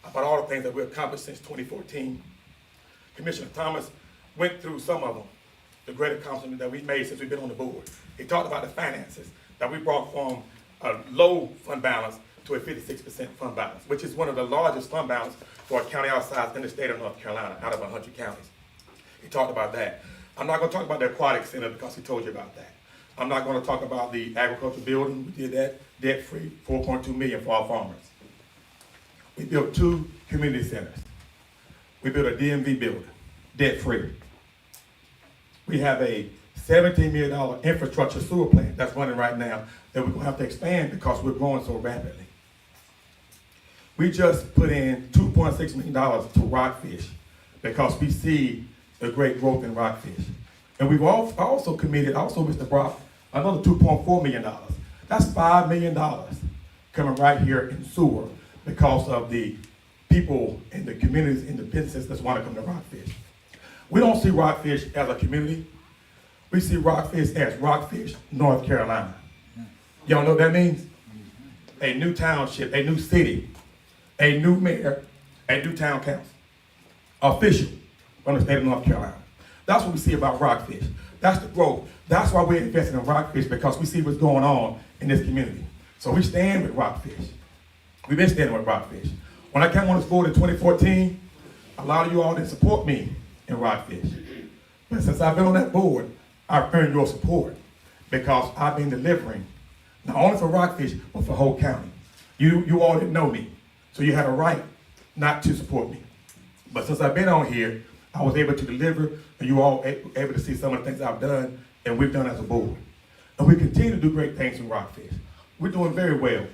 about all the things that we've accomplished since 2014. Commissioner Thomas went through some of them, the great accomplishments that we've made since we've been on the board. He talked about the finances that we brought from a low fund balance to a 56% fund balance, which is one of the largest fund balance for a county our size in the state of North Carolina, out of 100 counties. He talked about that. I'm not going to talk about the aquatic center because he told you about that. I'm not going to talk about the agriculture building. We did that debt-free, $4.2 million for our farmers. We built 2 community centers. We built a DMV building, debt-free. We have a $17 million infrastructure sewer plant that's running right now that we're going to have to expand because we're growing so rapidly. We just put in $2.6 million to Rockfish because we see the great growth in Rockfish. And we've also committed, Mr. Brock, another $2.4 million. That's $5 million coming right here in sewer because of the people in the communities and the businesses that want to come to Rockfish. We don't see Rockfish as a community. We see Rockfish as Rockfish, North Carolina. Y'all know what that means? A new township, a new city, a new mayor, a new town council. Official from the state of North Carolina. That's what we see about Rockfish. That's the growth. That's why we're investing in Rockfish, because we see what's going on in this community. So we stand with Rockfish. We've been standing with Rockfish. When I came on this board in 2014, a lot of you all didn't support me in Rockfish. But since I've been on that board, I've earned your support because I've been delivering, not only for Rockfish, but for whole county. You all didn't know me, so you had a right not to support me. But since I've been on here, I was able to deliver, and you all able to see some of the things I've done and we've done as a board. And we continue to do great things in Rockfish. We're doing very well.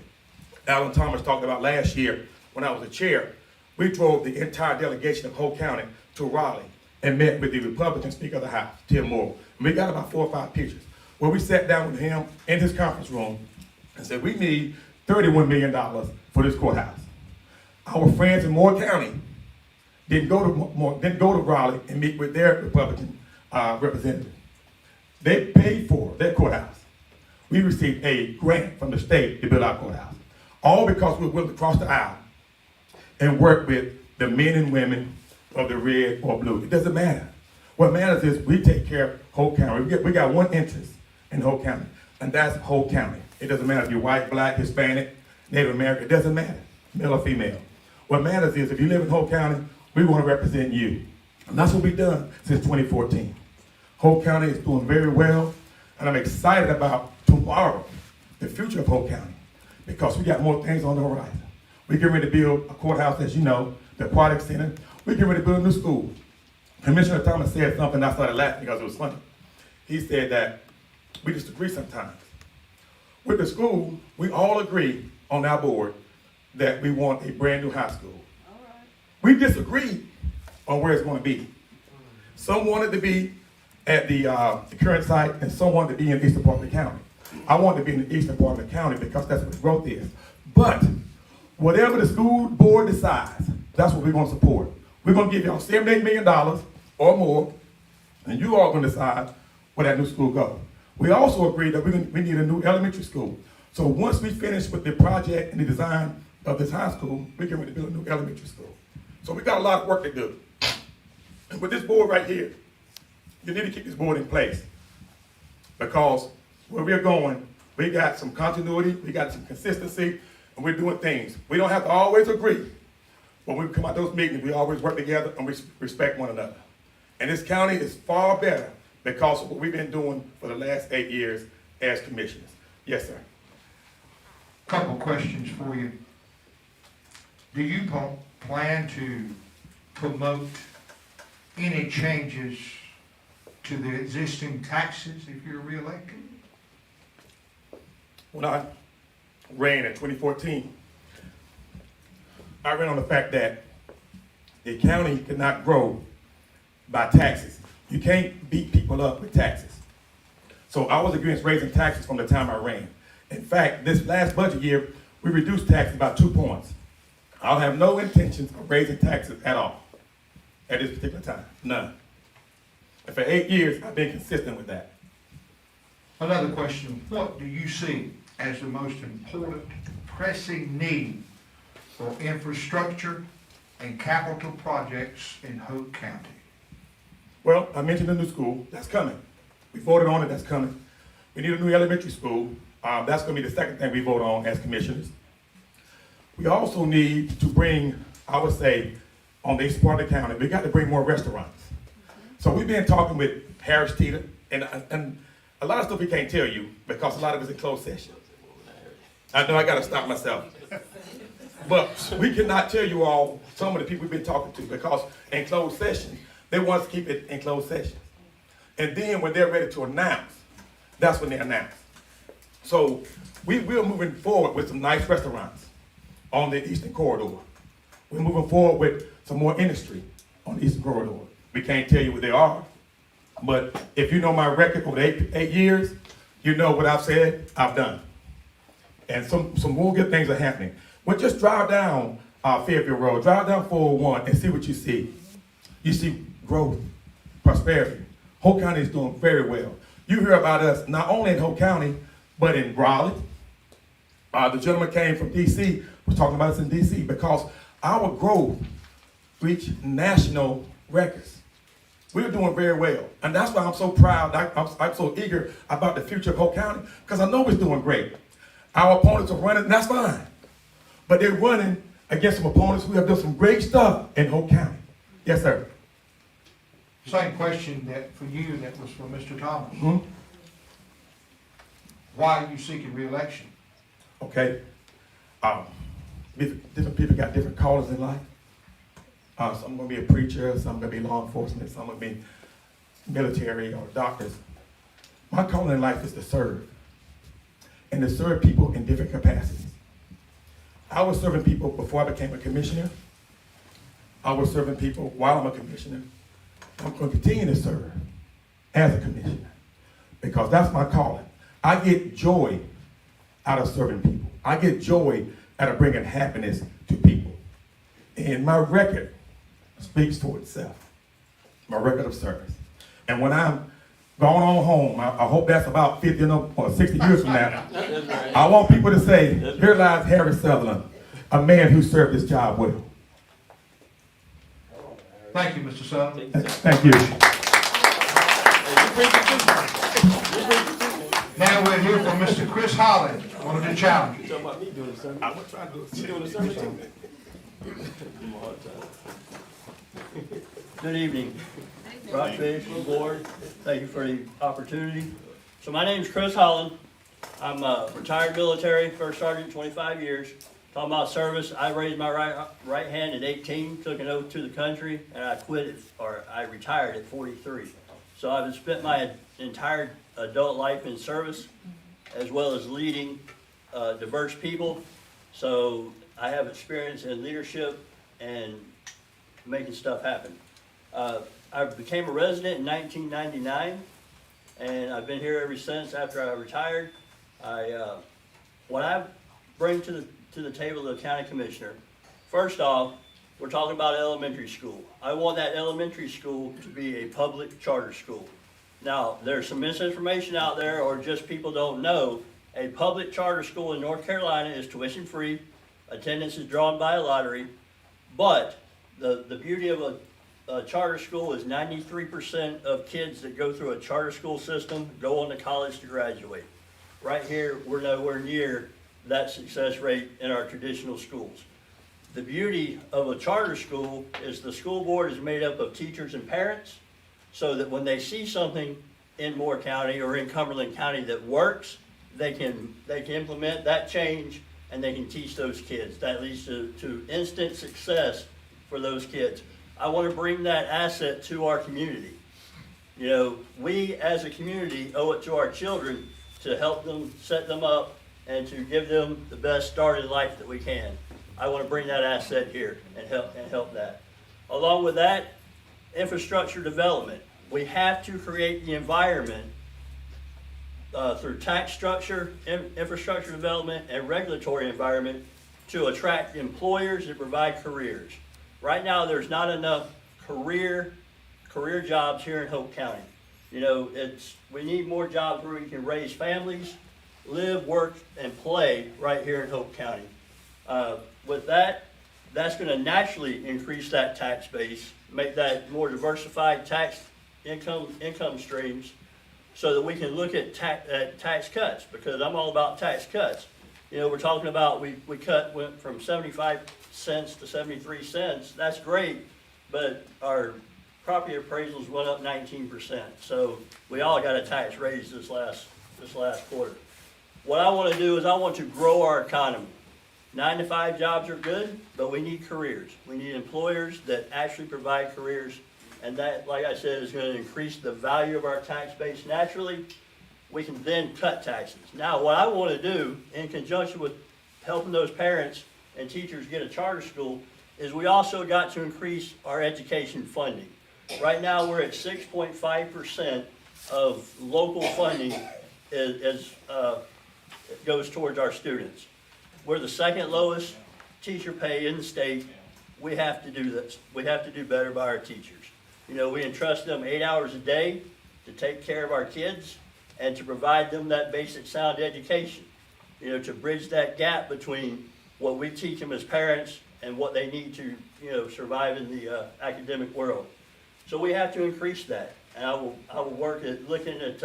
Alan Thomas talked about last year when I was the chair, we drove the entire delegation of Hope County to Raleigh and met with the Republican Speaker of the House, Tim Moore. And we got about 4 or 5 pictures where we sat down with him in his conference room and said, we need $31 million for this courthouse. Our friends in Moore County didn't go to Raleigh and meet with their Republican representative. They paid for their courthouse. We received a grant from the state to build our courthouse, all because we were willing to cross the aisle and work with the men and women of the red or blue. It doesn't matter. What matters is we take care of Hope County. We got one interest in Hope County, and that's Hope County. It doesn't matter if you're white, black, Hispanic, Native American. It doesn't matter, male or female. What matters is if you live in Hope County, we want to represent you. And that's what we've done since 2014. Hope County is doing very well, and I'm excited about tomorrow, the future of Hope County, because we got more things on the horizon. We're getting ready to build a courthouse, as you know, the aquatic center. We're getting ready to build a new school. Commissioner Thomas said something, I started laughing because it was funny. He said that we disagree sometimes. With the school, we all agree on our board that we want a brand new high school. All right. We disagree on where it's going to be. Some wanted to be at the current site, and some wanted to be in the eastern part of the county. I want to be in the eastern part of the county because that's what the growth is. But whatever the school board decides, that's what we're going to support. We're going to give y'all $78 million or more, and you all going to decide where that new school goes. We also agreed that we need a new elementary school. So once we finish with the project and the design of this high school, we can really build a new elementary school. So we got a lot of work to do. And with this board right here, you need to keep this board in place because where we're going, we got some continuity, we got some consistency, and we're doing things. We don't have to always agree. When we come out those meetings, we always work together and we respect one another. And this county is far better because of what we've been doing for the last 8 years as commissioners. Yes, sir. Couple questions for you. Do you plan to promote any changes to the existing taxes if you're reelected? When I ran in 2014, I ran on the fact that the county cannot grow by taxes. You can't beat people up with taxes. So I was against raising taxes from the time I ran. In fact, this last budget year, we reduced taxes by 2 points. I'll have no intentions of raising taxes at all at this particular time, none. And for 8 years, I've been consistent with that. Another question, what do you see as the most important pressing need for infrastructure and capital projects in Hope County? Well, I mentioned the new school, that's coming. We voted on it, that's coming. We need a new elementary school. That's gonna be the second thing we vote on as commissioners. We also need to bring, I would say, on this part of the county, we got to bring more restaurants. So we've been talking with Harris Teeter, and a lot of stuff we can't tell you because a lot of it's in closed session. I know I gotta stop myself. But we cannot tell you all some of the people we've been talking to because in closed session, they want us to keep it in closed session. And then when they're ready to announce, that's when they announce. So we're moving forward with some nice restaurants on the Eastern Corridor. We're moving forward with some more industry on the Eastern Corridor. We can't tell you what they are, but if you know my record over the eight years, you know what I've said, I've done. And some more good things are happening. Well, just drive down Fairfield Road, drive down 401 and see what you see. You see growth, prosperity. Hope County is doing very well. You hear about us not only in Hope County, but in Raleigh. The gentleman came from DC, was talking about us in DC because our growth reached national records. We're doing very well. And that's why I'm so proud, I'm so eager about the future of Hope County, because I know it's doing great. Our opponents are running, and that's fine. But they're running against some opponents who have done some great stuff in Hope County. Yes, sir. Same question that for you that was for Mr. Thomas. Mm-hmm. Why are you seeking re-election? Okay. Different people got different callers in life. Some gonna be a preacher, some gonna be law enforcement, some gonna be military or doctors. My calling in life is to serve. And to serve people in different capacities. I was serving people before I became a commissioner. I was serving people while I'm a commissioner. I'm going to continue to serve as a commissioner because that's my calling. I get joy out of serving people. I get joy out of bringing happiness to people. And my record speaks for itself, my record of service. And when I'm going on home, I hope that's about 50 or 60 years from now, I want people to say, here lies Harry Sutherland, a man who served his job well. Thank you, Mr. Sutherland. Thank you. Now we'll hear from Mr. Chris Holland, one of the challengers. I'm going to try to do it. You doing a sermon too? Good evening, Rockfish, board. Thank you for the opportunity. So my name is Chris Holland. I'm a retired military, first sergeant, 25 years. Talking about service, I raised my right hand at 18, took an oath to the country, and I retired at 43. So I've spent my entire adult life in service, as well as leading diverse people. So I have experience in leadership and making stuff happen. I became a resident in 1999, and I've been here ever since after I retired. What I bring to the table of the county commissioner, first off, we're talking about elementary school. I want that elementary school to be a public charter school. Now, there's some misinformation out there, or just people don't know. A public charter school in North Carolina is tuition free, attendance is drawn by a lottery, but the beauty of a charter school is 93% of kids that go through a charter school system go on to college to graduate. Right here, we're nowhere near that success rate in our traditional schools. The beauty of a charter school is the school board is made up of teachers and parents, so that when they see something in Moore County or in Cumberland County that works, they can implement that change and they can teach those kids. That leads to instant success for those kids. I want to bring that asset to our community. You know, we as a community owe it to our children to help them, set them up, and to give them the best start in life that we can. I want to bring that asset here and help that. Along with that, infrastructure development. We have to create the environment through tax structure, infrastructure development, and regulatory environment to attract employers that provide careers. Right now, there's not enough career jobs here in Hope County. You know, we need more jobs where we can raise families, live, work, and play right here in Hope County. With that, that's going to naturally increase that tax base, make that more diversified tax income streams, so that we can look at tax cuts, because I'm all about tax cuts. You know, we're talking about went from 75 cents to 73 cents. That's great, but our property appraisals went up 19%. So we all got a tax raise this last quarter. What I want to do is I want to grow our economy. 9 to 5 jobs are good, but we need careers. We need employers that actually provide careers, and that, like I said, is going to increase the value of our tax base naturally. We can then cut taxes. Now, what I want to do, in conjunction with helping those parents and teachers get a charter school, is we also got to increase our education funding. Right now, we're at 6.5% of local funding goes towards our students. We're the second lowest teacher pay in the state. We have to do this. We have to do better by our teachers. You know, we entrust them 8 hours a day to take care of our kids and to provide them that basic sound education, you know, to bridge that gap between what we teach them as parents and what they need to, you know, survive in the academic world. So we have to increase that, and I will work at looking at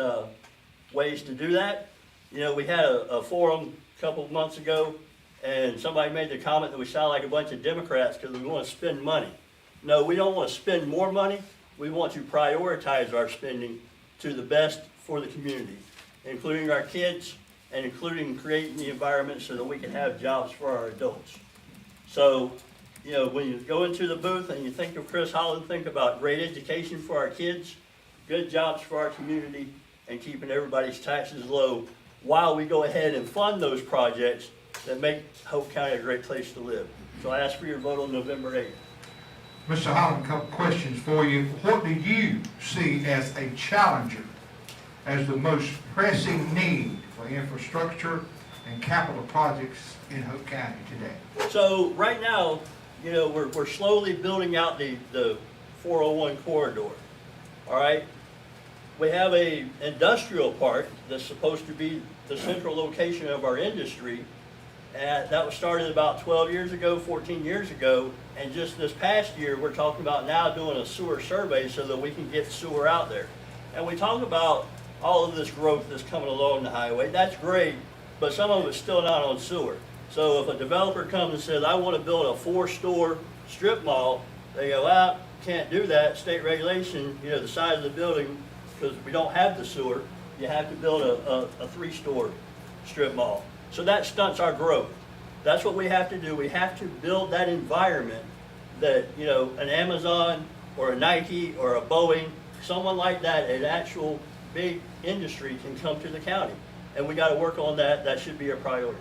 ways to do that. You know, we had a forum a couple of months ago, and somebody made the comment that we sound like a bunch of Democrats because we want to spend money. No, we don't want to spend more money. We want to prioritize our spending to the best for the community, including our kids and including creating the environment so that we can have jobs for our adults. So, you know, when you go into the booth and you think of Chris Holland, think about great education for our kids, good jobs for our community, and keeping everybody's taxes low while we go ahead and fund those projects that make Hope County a great place to live. So I ask for your vote on November 8th. Mr. Holland, a couple questions for you. What do you see as a challenger, as the most pressing need for infrastructure and capital projects in Hope County today? So right now, you know, we're slowly building out the 401 corridor, all right? We have a industrial park that's supposed to be the central location of our industry, and that was started about 12 years ago, 14 years ago, and just this past year, we're talking about now doing a sewer survey so that we can get sewer out there. And we talk about all of this growth that's coming along the highway. That's great, but some of it's still not on sewer. So if a developer comes and says, I want to build a 4-store strip mall, they go, well, can't do that, state regulation, you know, the size of the building, because we don't have the sewer, you have to build a 3-store strip mall. So that stunts our growth. That's what we have to do. We have to build that environment that, you know, an Amazon or a Nike or a Boeing, someone like that, an actual big industry can come to the county. And we got to work on that. That should be a priority.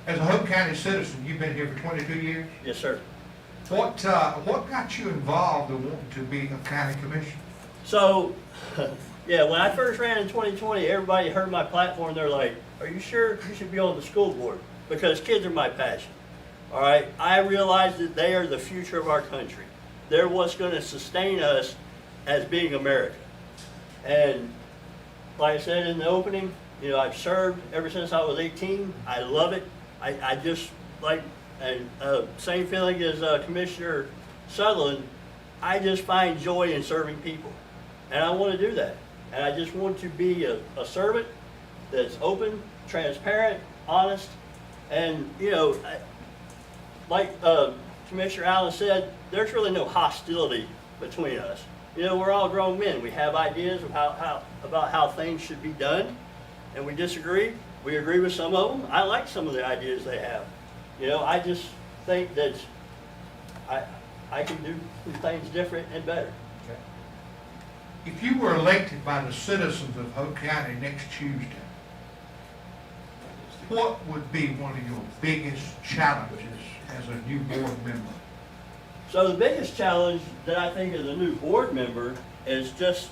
As a Hope County citizen, you've been here for 22 years. Yes, sir. What got you involved in wanting to be a county commissioner? So, yeah, when I first ran in 2020, everybody heard my platform. They're like, are you sure you should be on the school board? Because kids are my passion. All right, I realize that they are the future of our country. They're what's going to sustain us as being America. And like I said in the opening, you know, I've served ever since I was 18. I love it. I just like, and same feeling as Commissioner Sutherland, I just find joy in serving people. And I want to do that. And I just want to be a servant that's open, transparent, honest, and, you know, like Commissioner Allen said, there's really no hostility between us. You know, we're all grown men. We have ideas of about how things should be done, and we disagree. We agree with some of them. I like some of the ideas they have. You know, I just think that I can do things different and better. Okay. If you were elected by the citizens of Hope County next Tuesday, what would be one of your biggest challenges as a new board member? So the biggest challenge that I think as a new board member is just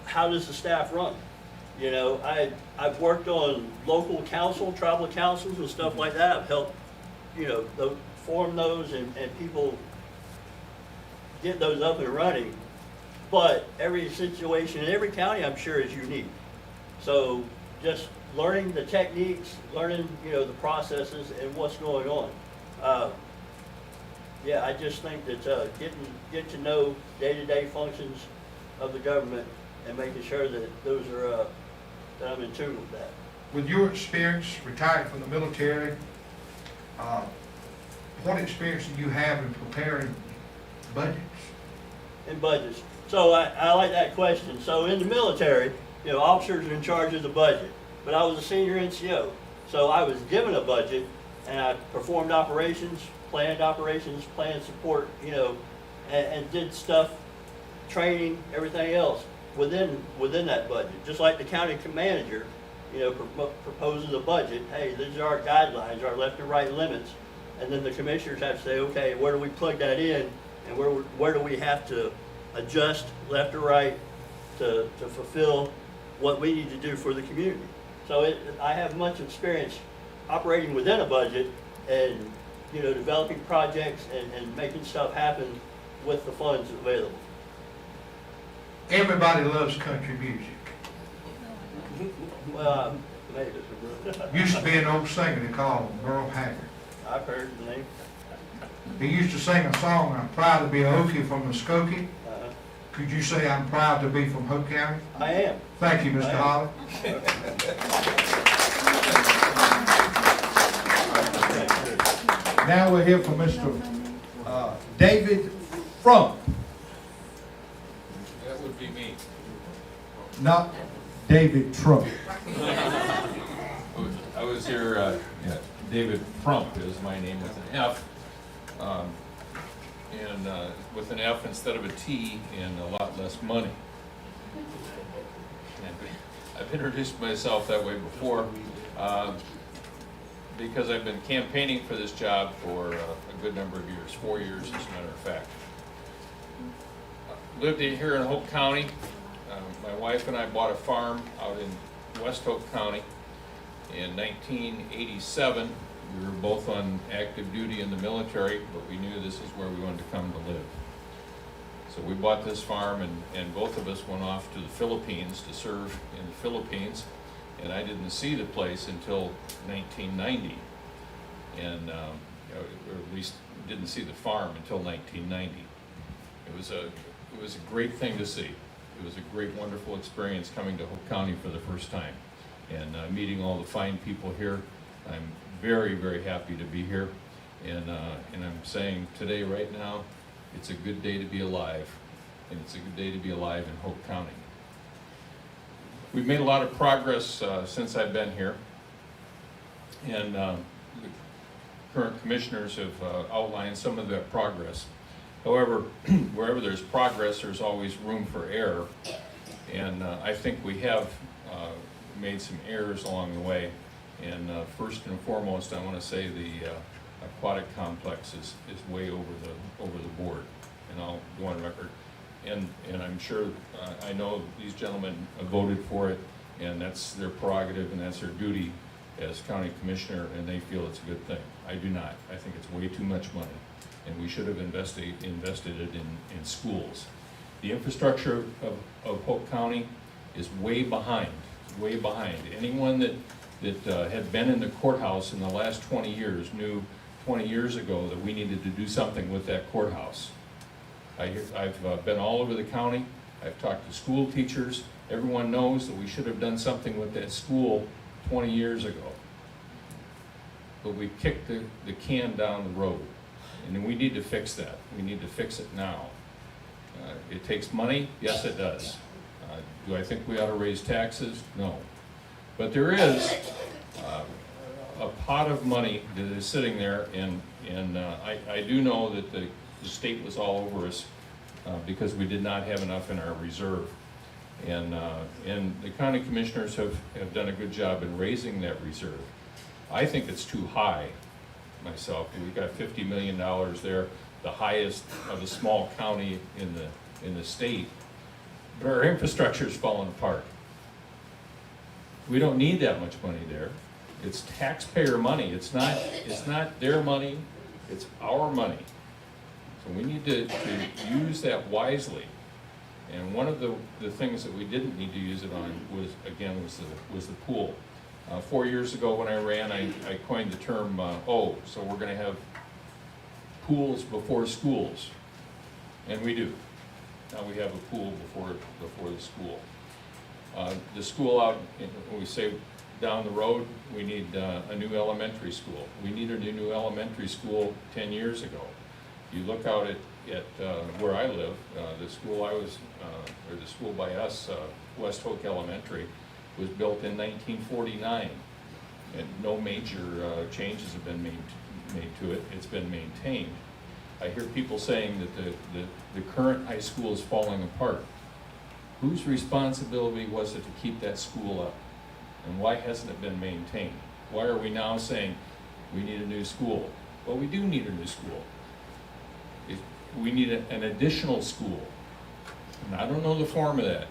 how does the staff run? You know, I've worked on local council, tribal councils and stuff like that. I've helped, you know, form those and people get those up and running. But every situation in every county, I'm sure, is unique. So just learning the techniques, learning, you know, the processes and what's going on. Yeah, I just think that get to know day-to-day functions of the government and making sure that those are that I'm in tune with that. With your experience, retired from the military, what experience do you have in preparing budgets? In budgets. So I like that question. So in the military, you know, officers are in charge of the budget, but I was a senior NCO. So I was given a budget and I performed operations, planned support, you know, and did stuff, training, everything else within that budget. Just like the county manager, you know, proposes a budget. Hey, these are our guidelines, our left and right limits. And then the commissioners have to say, okay, where do we plug that in? And where do we have to adjust left or right to fulfill what we need to do for the community? So I have much experience operating within a budget and, you know, developing projects and making stuff happen with the funds available. Everybody loves country music. Well, maybe. Used to be an old singer they called Merle Haggard. I've heard the name. He used to sing a song, I'm proud to be a Okie from Muskogee. Could you say I'm proud to be from Hope County? I am. Thank you, Mr. Holly. Now we'll hear from Mr. David Frump, That would be me. not David Trump. I was here, yeah, David Frump is my name with an F. And with an F instead of a T and a lot less money. And I've introduced myself that way before because I've been campaigning for this job for a good number of years, 4 years as a matter of fact. Lived here in Hope County. My wife and I bought a farm out in West Hope County in 1987. We were both on active duty in the military, but we knew this is where we wanted to come to live. So we bought this farm and both of us went off to the Philippines to serve in the Philippines. And I didn't see the place until 1990. And, or at least didn't see the farm until 1990. It was a great thing to see. It was a great, wonderful experience coming to Hope County for the first time and meeting all the fine people here. I'm very, very happy to be here. And I'm saying today, right now, it's a good day to be alive. And it's a good day to be alive in Hope County. We've made a lot of progress since I've been here. And the current commissioners have outlined some of that progress. However, wherever there's progress, there's always room for error. And I think we have made some errors along the way. And first and foremost, I want to say the aquatic complex is way over the board. And I'll go on record. And I'm sure, I know these gentlemen voted for it, and that's their prerogative and that's their duty as county commissioner, and they feel it's a good thing. I do not. I think it's way too much money, and we should have invested it in schools. The infrastructure of Hope County is way behind, way behind. Anyone that had been in the courthouse in the last 20 years knew 20 years ago that we needed to do something with that courthouse. I've been all over the county. I've talked to school teachers. Everyone knows that we should have done something with that school 20 years ago. But we kicked the can down the road. And we need to fix that. We need to fix it now. It takes money? Yes, it does. Do I think we ought to raise taxes? No. But there is a pot of money that is sitting there, and I do know that the state was all over us because we did not have enough in our reserve. And the county commissioners have done a good job in raising that reserve. I think it's too high myself. We've got $50 million there, the highest of a small county in the state. But our infrastructure is falling apart. We don't need that much money there. It's taxpayer money. It's not their money, it's our money. So we need to use that wisely. And one of the things that we didn't need to use it on was the pool. 4 years ago when I ran, I coined the term, so we're gonna have pools before schools. And we do. Now we have a pool before the school. The school out, we say down the road, we need a new elementary school. We needed a new elementary school 10 years ago. You look out at where I live, the school the school by us, West Hook Elementary, was built in 1949, and no major changes have been made to it. It's been maintained. I hear people saying that the current high school is falling apart. Whose responsibility was it to keep that school up? And why hasn't it been maintained? Why are we now saying we need a new school? Well, we do need a new school. We need an additional school. And I don't know the form of that,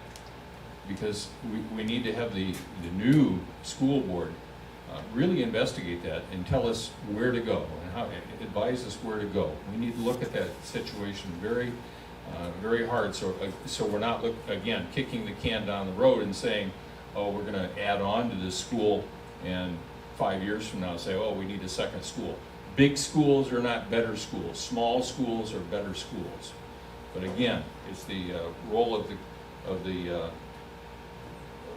because we need to have the new school board really investigate that and tell us where to go and how, advise us where to go. We need to look at that situation very hard, so we're not again kicking the can down the road and saying, oh, we're going to add on to this school, and 5 years from now say, oh, we need a second school. Big schools are not better schools. Small schools are better schools. But again, it's the role of the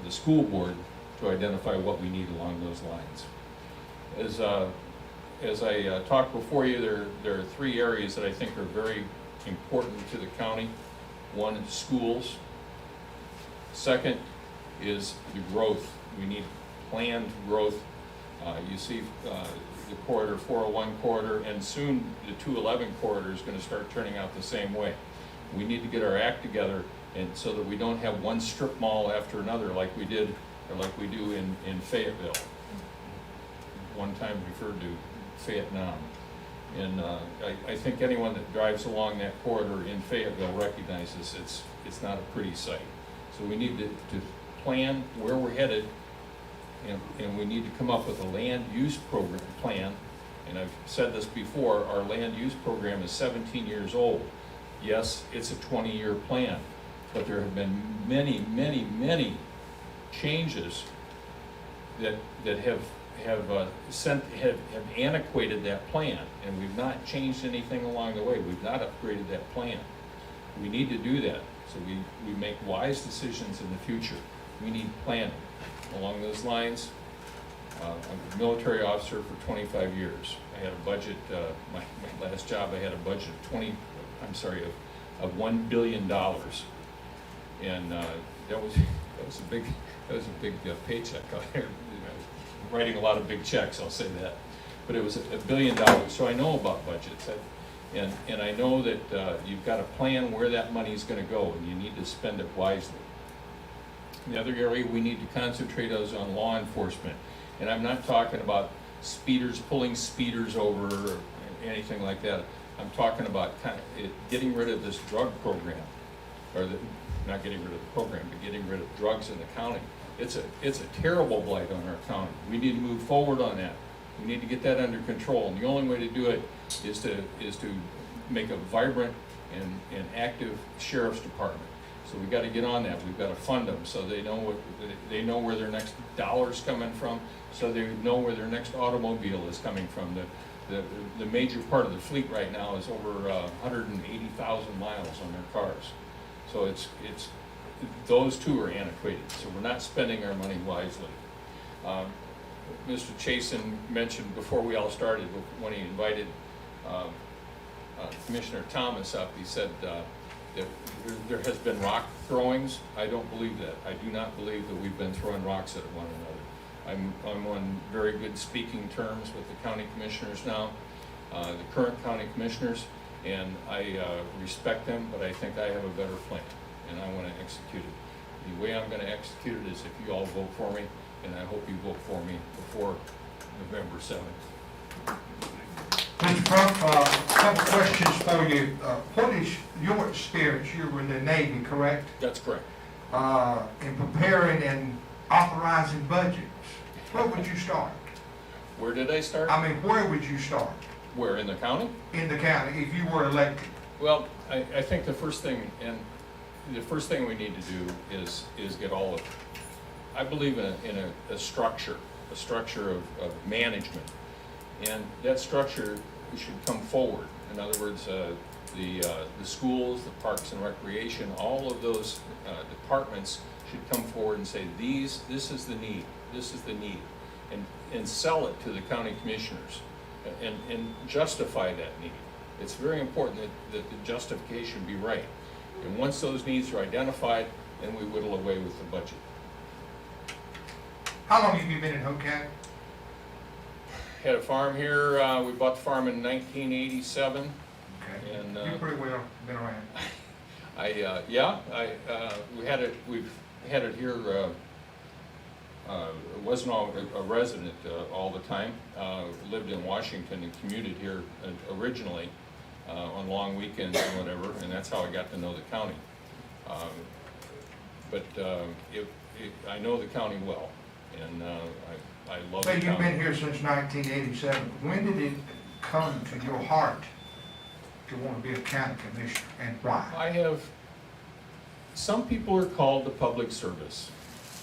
school board to identify what we need along those lines. As I talked before you, there are 3 areas that I think are very important to the county. One is schools. Second is the growth. We need planned growth. You see the corridor, 401 corridor, and soon the 211 corridor is going to start turning out the same way. We need to get our act together, and so that we don't have one strip mall after another like we did, or like we do in Fayetteville. One time referred to Vietnam. And I think anyone that drives along that corridor in Fayetteville recognizes it's not a pretty sight. So we need to plan where we're headed, and we need to come up with a land use program plan. And I've said this before, our land use program is 17 years old. Yes, it's a 20-year plan, but there have been many, many, many changes that have antiquated that plan, and we've not changed anything along the way. We've not upgraded that plan. We need to do that so we make wise decisions in the future. We need planning. Along those lines, I'm a military officer for 25 years. I had a budget, my last job, I had a budget of $1 billion. And that was a big paycheck. Writing a lot of big checks, I'll say that. But it was $1 billion, so I know about budgets. And I know that you've got to plan where that money is going to go, and you need to spend it wisely. The other area we need to concentrate is on law enforcement. And I'm not talking about speeders, pulling speeders over, or anything like that. I'm talking about getting rid of this drug program, not getting rid of the program, but getting rid of drugs in the county. It's a terrible blight on our county. We need to move forward on that. We need to get that under control. And the only way to do it is to make a vibrant and active sheriff's department. So we've got to get on that. We've got to fund them so they know where their next dollar's coming from, so they know where their next automobile is coming from. The major part of the fleet right now is over 180,000 miles on their cars. So it's those two are antiquated, so we're not spending our money wisely. Mr. Chasen mentioned before we all started, when he invited Commissioner Thomas up, he said that there has been rock throwings. I don't believe that. I do not believe that we've been throwing rocks at one another. I'm on very good speaking terms with the county commissioners now, the current county commissioners, and I respect them, but I think I have a better plan, and I want to execute it. The way I'm going to execute it is if you all vote for me, and I hope you vote for me before November 7th. Mr. Crump, a couple questions for you. What is your experience? You were in the Navy, correct? That's correct. In preparing and authorizing budgets. Where would you start? Where did I start? I mean, where would you start Where, in the county? in the county if you were elected? Well, I think the first thing we need to do is get all of, I believe in a structure of management. And that structure should come forward. In other words, the schools, the parks and recreation, all of those departments should come forward and say, this is the need, and sell it to the county commissioners and justify that need. It's very important that the justification be right. And once those needs are identified, then we whittle away with the budget. How long have you been in Hope County? Had a farm here, we bought the farm in 1987. Okay. And, You've pretty well been around. we've had it here, wasn't all a resident all the time. Lived in Washington and commuted here originally on long weekends and whatever, and that's how I got to know the county. I know the county well, and I love the So county. you've been here since 1987. When did it come to your heart to want to be a county commissioner, and why? Some people are called to public service.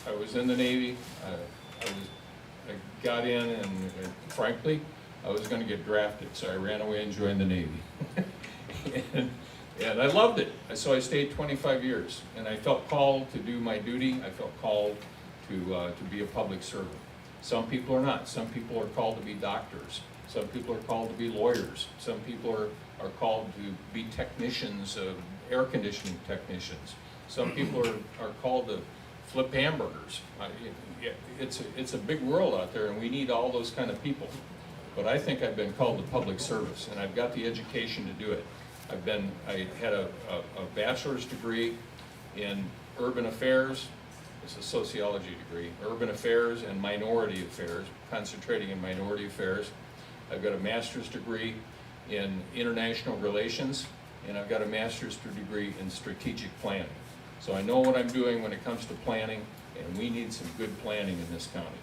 I was in the Navy, I got in and frankly, I was gonna get drafted, so I ran away and joined the Navy. And I loved it, so I stayed 25 years, and I felt called to do my duty, I felt called to be a public servant. Some people are not. Some people are called to be doctors. Some people are called to be lawyers. Some people are called to be technicians, air conditioning technicians. Some people are called to flip hamburgers. It's a big world out there, and we need all those kind of people. But I think I've been called to public service, and I've got the education to do it. I had a bachelor's degree in urban affairs. It's a sociology degree, urban affairs and minority affairs, concentrating in minority affairs. I've got a master's degree in international relations, and I've got a master's degree in strategic planning. So I know what I'm doing when it comes to planning, and we need some good planning in this county.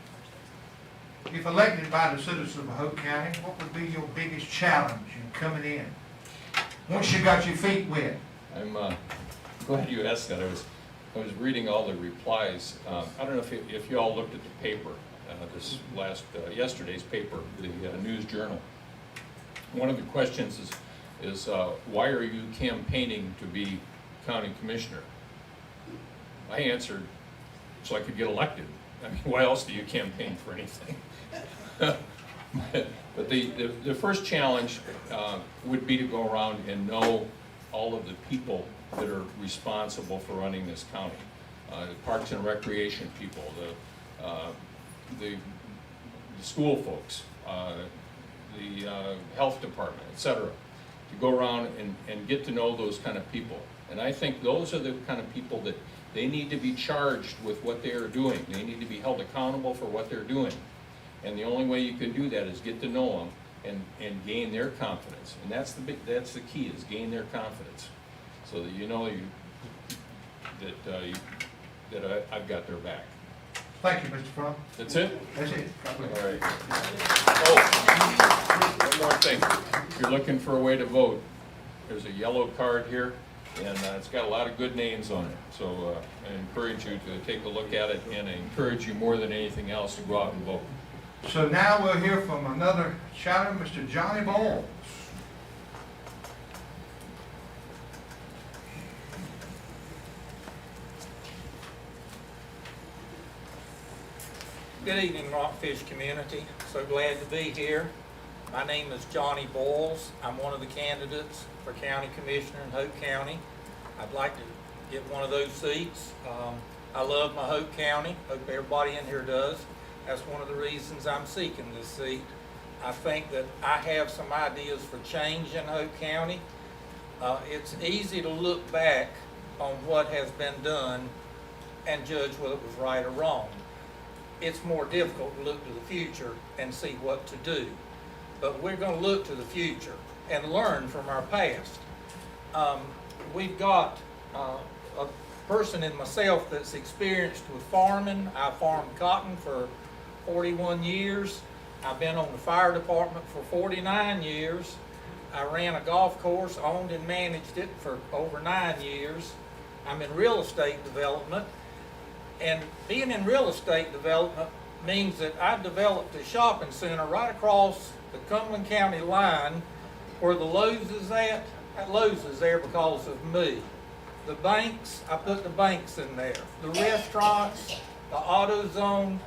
If elected by the citizens of Hope County, what would be your biggest challenge in coming in? Once you got your feet wet. I'm glad you asked that. I was reading all the replies. I don't know if you all looked at the paper, yesterday's paper, the News Journal. One of the questions is why are you campaigning to be county commissioner? I answered, so I could get elected. I mean, why else do you campaign for anything? But the first challenge would be to go around and know all of the people that are responsible for running this county. The parks and recreation people, the school folks, the health department, et cetera. To go around and get to know those kind of people. And I think those are the kind of people that they need to be charged with what they are doing. They need to be held accountable for what they're doing. And the only way you can do that is get to know them and gain their confidence. And that's the key, is gain their confidence. So that you know that I've got their back. Thank you, Mr. Crump. That's it? That's it. God bless. All right. Oh, one more thing. If you're looking for a way to vote, there's a yellow card here, and it's got a lot of good names on it. So I encourage you to take a look at it, and I encourage you more than anything else to go out and vote. So now we'll hear from another shouter, Mr. Johnny Bowles. Good evening, Rockfish community. So glad to be here. My name is Johnny Boyles. I'm one of the candidates for county commissioner in Hope County. I'd like to get one of those seats. I love my Hope County. Hope everybody in here does. That's one of the reasons I'm seeking this seat. I think that I have some ideas for change in Hope County. It's easy to look back on what has been done and judge whether it was right or wrong. it's more difficult to look to the future and see what to do. But we're gonna look to the future and learn from our past. We've got a person in myself that's experienced with farming. I farmed cotton for 41 years. I've been on the fire department for 49 years. I ran a golf course, owned and managed it for over 9 years. I'm in real estate development. And being in real estate development means that I developed a shopping center right across the Cumberland County line where the Lowe's is at. That Lowe's is there because of me. The banks, I put the banks in there. The restaurants, the auto zone,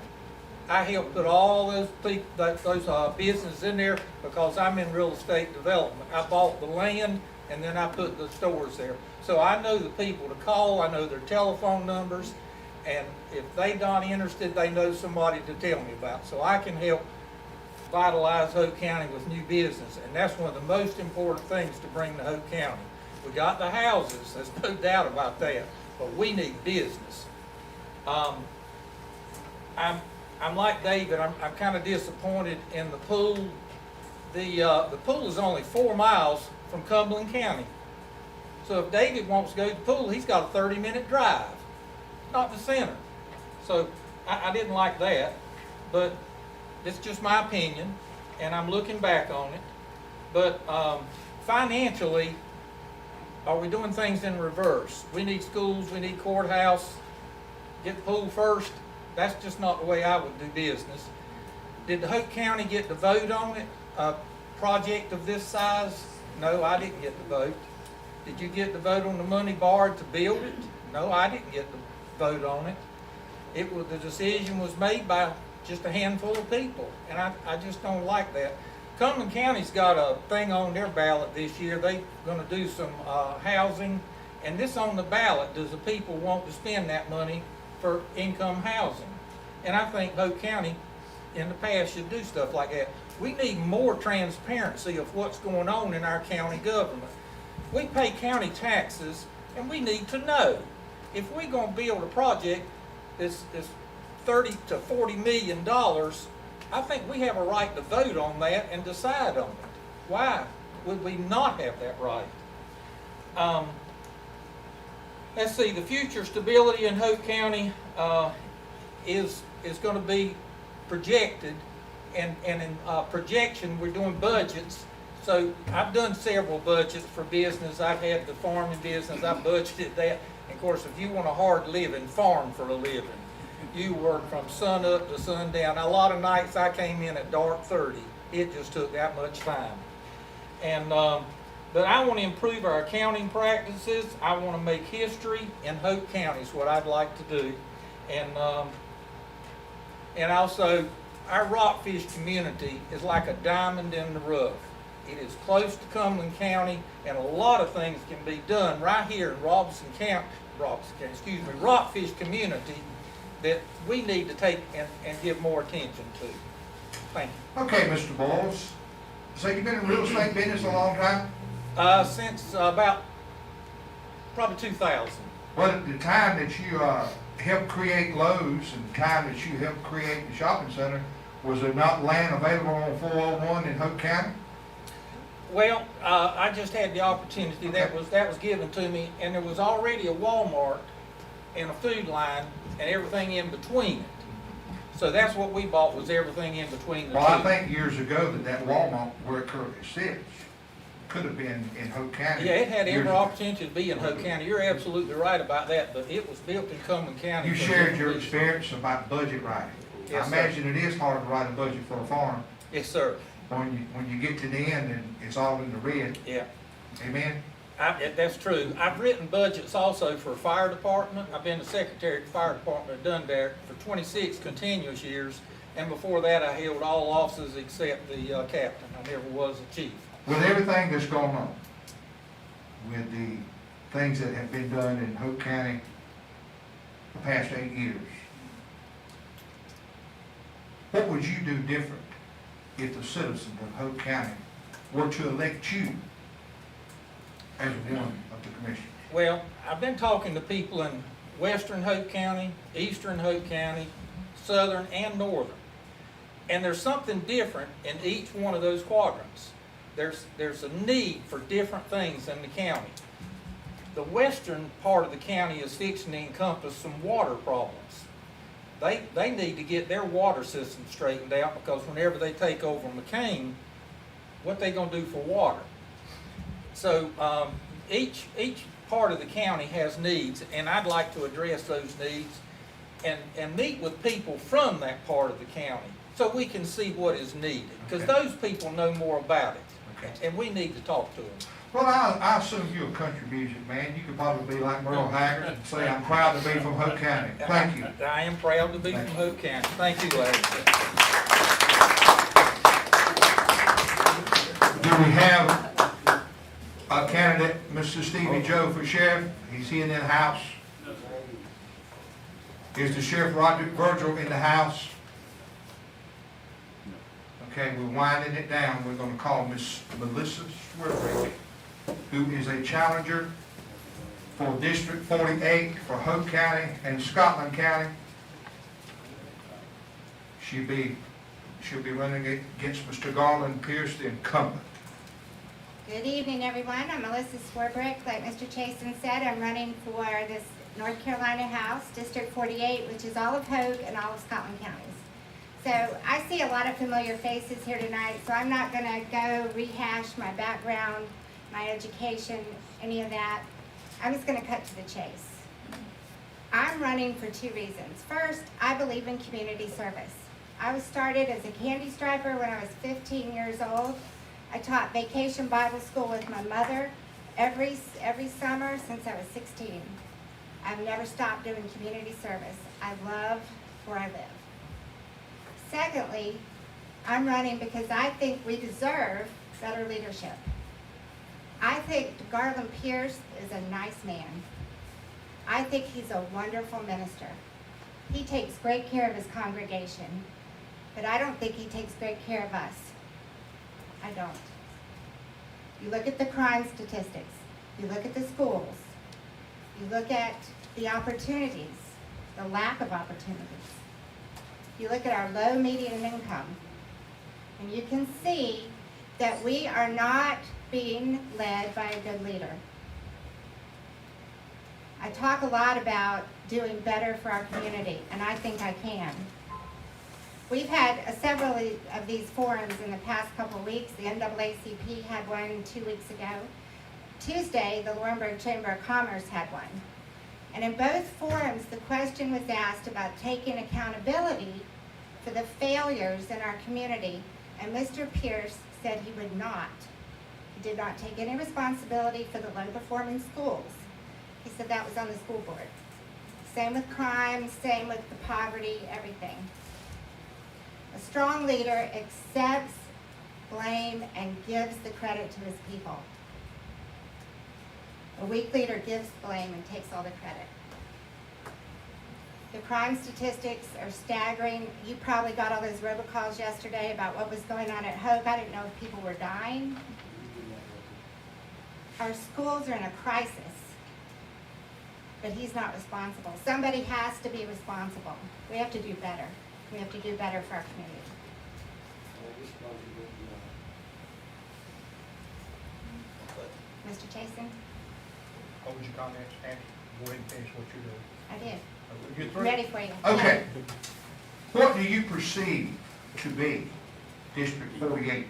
I helped put all those people, those businesses in there because I'm in real estate development. I bought the land and then I put the stores there. So I know the people to call, I know their telephone numbers, and if they're not interested, they know somebody to tell me about. So I can help vitalize Hoke County with new business, and that's one of the most important things to bring to Hoke County. We got the houses, there's no doubt about that, but we need business. I'm like David, I'm kind of disappointed in the pool. The pool is only 4 miles from Cumberland County. So if David wants to go to the pool, he's got a 30-minute drive, not the center. So I didn't like that, but it's just my opinion, and I'm looking back on it. But financially, are we doing things in reverse? We need schools, we need courthouse, get the pool first. That's just not the way I would do business. Did the Hoke County get the vote on it? A project of this size? No, I didn't get the vote. Did you get the vote on the money borrowed to build it? No, I didn't get the vote on it. The decision was made by just a handful of people, and I just don't like that. Cumberland County's got a thing on their ballot this year. They're gonna do some housing, and this on the ballot, does the people want to spend that money for income housing? And I think Hoke County in the past should do stuff like that. We need more transparency of what's going on in our county government. We pay county taxes, and we need to know. If we're gonna build a project that's 30 to 40 million dollars, I think we have a right to vote on that and decide on it. Why would we not have that right? Let's see, the future stability in Hoke County is going to be projected, and in projection, we're doing budgets. So I've done several budgets for business. I've had the farming business, I've budgeted that. And of course, if you want a hard living, farm for a living. You work from sun up to sundown. A lot of nights I came in at dark 30. It just took that much time. And but I want to improve our accounting practices. I want to make history in Hoke County is what I'd like to do. And also, our Rockfish community is like a diamond in the rough. It is close to Cumberland County, and a lot of things can be done right here in Rockfish community that we need to take and give more attention to. Thank you. Okay, Mr. Boyles. So you've been in real estate business a long time? Since about probably 2000. Well, at the time that you helped create Lowe's and the time that you helped create the shopping center, was there not land available on 401 in Hoke County? Well, I just had the opportunity. Okay. That was given to me, and there was already a Walmart and a Food Line and everything in between it. So that's what we bought, was everything in between the two. Well, I think years ago that Walmart, where it currently sits, could have been in Hoke County. Yeah, it had years every ago. opportunity to be in Hoke County. You're absolutely right about that, but it was built in Cumberland County. You for shared good your reason. experience about budget writing. Yes, I sir. imagine it is hard to write a budget for a farm Yes, sir. when you get to the end and it's all in the red. Yeah. Amen? That's true. I've written budgets also for fire department. I've been the secretary of the fire department of Dunbar for 26 continuous years. And before that, I held all offices except the captain. I never was a chief. With everything that's going on, with the things that have been done in Hoke County the past 8 years, what would you do different if the citizens of Hoke County were to elect you as one of the commissioners? Well, I've been talking to people in western Hoke County, eastern Hoke County, southern, and northern. And there's something different in each one of those quadrants. There's a need for different things in the county. The western part of the county is fixing to encompass some water problems. They need to get their water system straightened out, because whenever they take over McCain, what they gonna do for water? So each part of the county has needs, and I'd like to address those needs and meet with people from that part of the county so we can see what is needed, because those people know more about it, and we need to talk to them. Well, I assume you're a country music man. You could probably be like Merle Haggard and say, I'm proud to be from Hope County. Thank you. I am proud to be from Hope County. Thank you, Larry. Do we have a candidate, Mr. Stevie Joe for sheriff? He's here in the house. Is the Sheriff Roger Virgil in the house? Okay, we're winding it down. We're going to call Miss Melissa Swerbrick, who is a challenger for District 48 for Hope County and Scotland County. She'll be running against Mr. Garland Pierce, the incumbent. Good evening, everyone. I'm Melissa Swerbrick. Like Mr. Chasen said, I'm running for this North Carolina House, District 48, which is all of Hope and all of Scotland counties. So I see a lot of familiar faces here tonight, so I'm not going to go rehash my background, my education, any of that. I'm just going to cut to the chase. I'm running for two reasons. First, I believe in community service. I was started as a candy striper when I was 15 years old. I taught vacation Bible school with my mother every summer since I was 16. I've never stopped doing community service. I love where I live. Secondly, I'm running because I think we deserve better leadership. I think Garland Pierce is a nice man. I think he's a wonderful minister. He takes great care of his congregation, but I don't think he takes great care of us. I don't. You look at the crime statistics, you look at the schools, you look at the opportunities, the lack of opportunities. You look at our low median income, and you can see that we are not being led by a good leader. I talk a lot about doing better for our community, and I think I can. We've had several of these forums in the past couple of weeks. The NAACP had one 2 weeks ago. Tuesday, the Laurinburg Chamber of Commerce had one. And in both forums, the question was asked about taking accountability for the failures in our community, and Mr. Pierce said he would not. He did not take any responsibility for the low-performing schools. He said that was on the school board. Same with crime, same with the poverty, everything. A strong leader accepts blame and gives the credit to his people. A weak leader gives blame and takes all the credit. The crime statistics are staggering. You probably got all those robocalls yesterday about what was going on at Hope. I didn't know if people were dying. Our schools are in a crisis, but he's not responsible. Somebody has to be responsible. We have to do better. We have to do better for our community. Mr. Chasen? What was your comments, Andy? Go ahead and finish what you're doing. I did. You're through? Ready for you. Okay. What do you perceive to be District 48's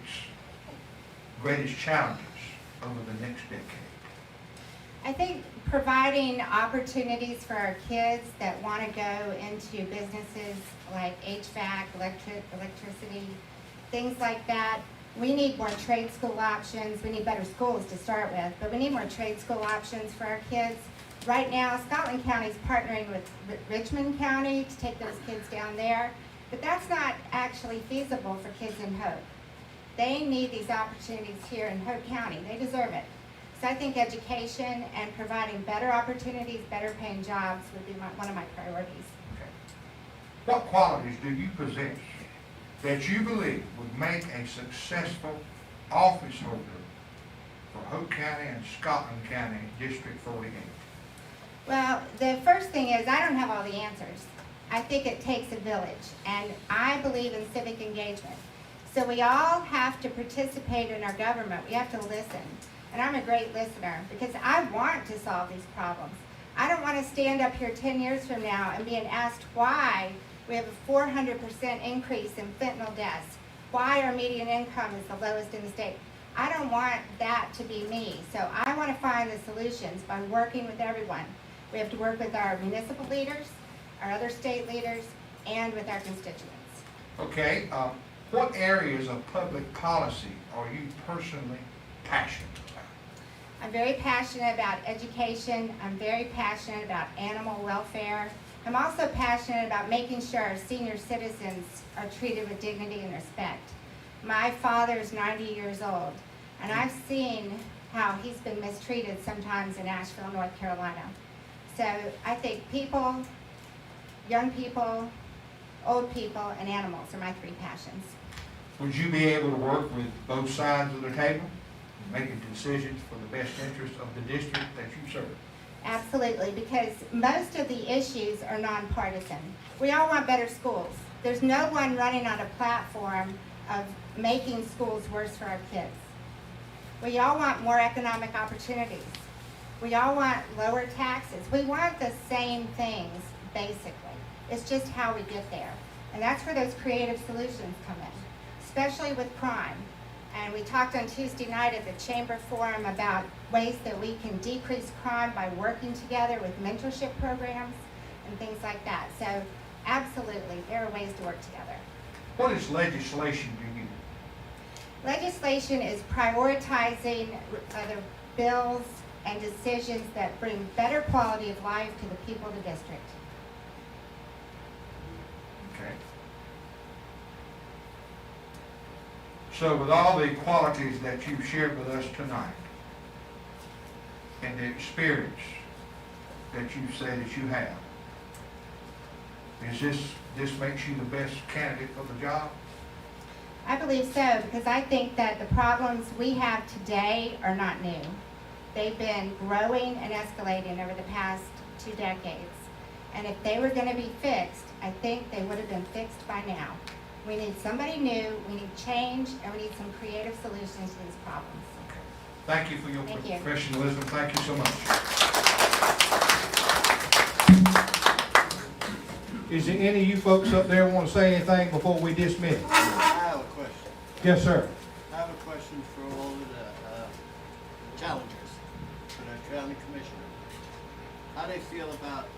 greatest challenges over the next decade? I think providing opportunities for our kids that want to go into businesses like HVAC, electricity, things like that. We need more trade school options. We need better schools to start with, but we need more trade school options for our kids. Right now, Scotland County is partnering with Richmond County to take those kids down there, but that's not actually feasible for kids in Hope. They need these opportunities here in Hope County. They deserve it. So I think education and providing better opportunities, better paying jobs would be one of my priorities. Okay. What qualities do you possess that you believe would make a successful office holder for Hope County and Scotland County District 48? Well, the first thing is I don't have all the answers. I think it takes a village, and I believe in civic engagement. So we all have to participate in our government. We have to listen. And I'm a great listener because I want to solve these problems. I don't want to stand up here 10 years from now and being asked why we have a 400% increase in fentanyl deaths, why our median income is the lowest in the state. I don't want that to be me. So I want to find the solutions by working with everyone. We have to work with our municipal leaders, our other state leaders, and with our constituents. Okay, what areas of public policy are you personally passionate about? I'm very passionate about education. I'm very passionate about animal welfare. I'm also passionate about making sure our senior citizens are treated with dignity and respect. My father is 90 years old, and I've seen how he's been mistreated sometimes in Asheville, North Carolina. So I think people, young people, old people, and animals are my three passions. Would you be able to work with both sides of the table, making decisions for the best interest of the district that you serve? Absolutely, because most of the issues are nonpartisan. We all want better schools. There's no one running on a platform of making schools worse for our kids. We all want more economic opportunities. We all want lower taxes. We want the same things, basically. It's just how we get there. And that's where those creative solutions come in, especially with crime. And we talked on Tuesday night at the Chamber Forum about ways that we can decrease crime by working together with mentorship programs and things like that. So absolutely, there are ways to work together. What is legislation to you? Legislation is prioritizing the bills and decisions that bring better quality of life to the people of the district. Okay. So with all the qualities that you've shared with us tonight, and the experience that you say that you have, is this makes you the best candidate for the job? I believe so, because I think that the problems we have today are not new. They've been growing and escalating over the past 2 decades. And if they were going to be fixed, I think they would have been fixed by now. We need somebody new, we need change, and we need some creative solutions to these problems. Okay. Thank you for your Thank you. professionalism. Thank you so much. Is there any of you folks up there want to say anything before we dismiss? I have a question. Yes, sir. I have a question for all of the challengers, for the county commissioner. How they feel about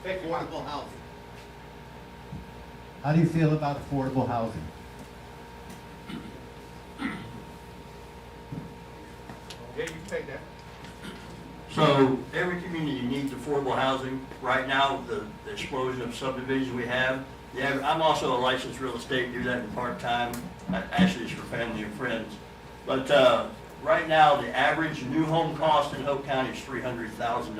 affordable housing? How do you feel about affordable housing? Yeah, you can take that. So every community needs affordable housing. Right now, the explosion of subdivisions we have, I'm also a licensed real estate, do that in part-time. Actually, it's for family and friends. But right now, the average new home cost in Hope County is $300,000.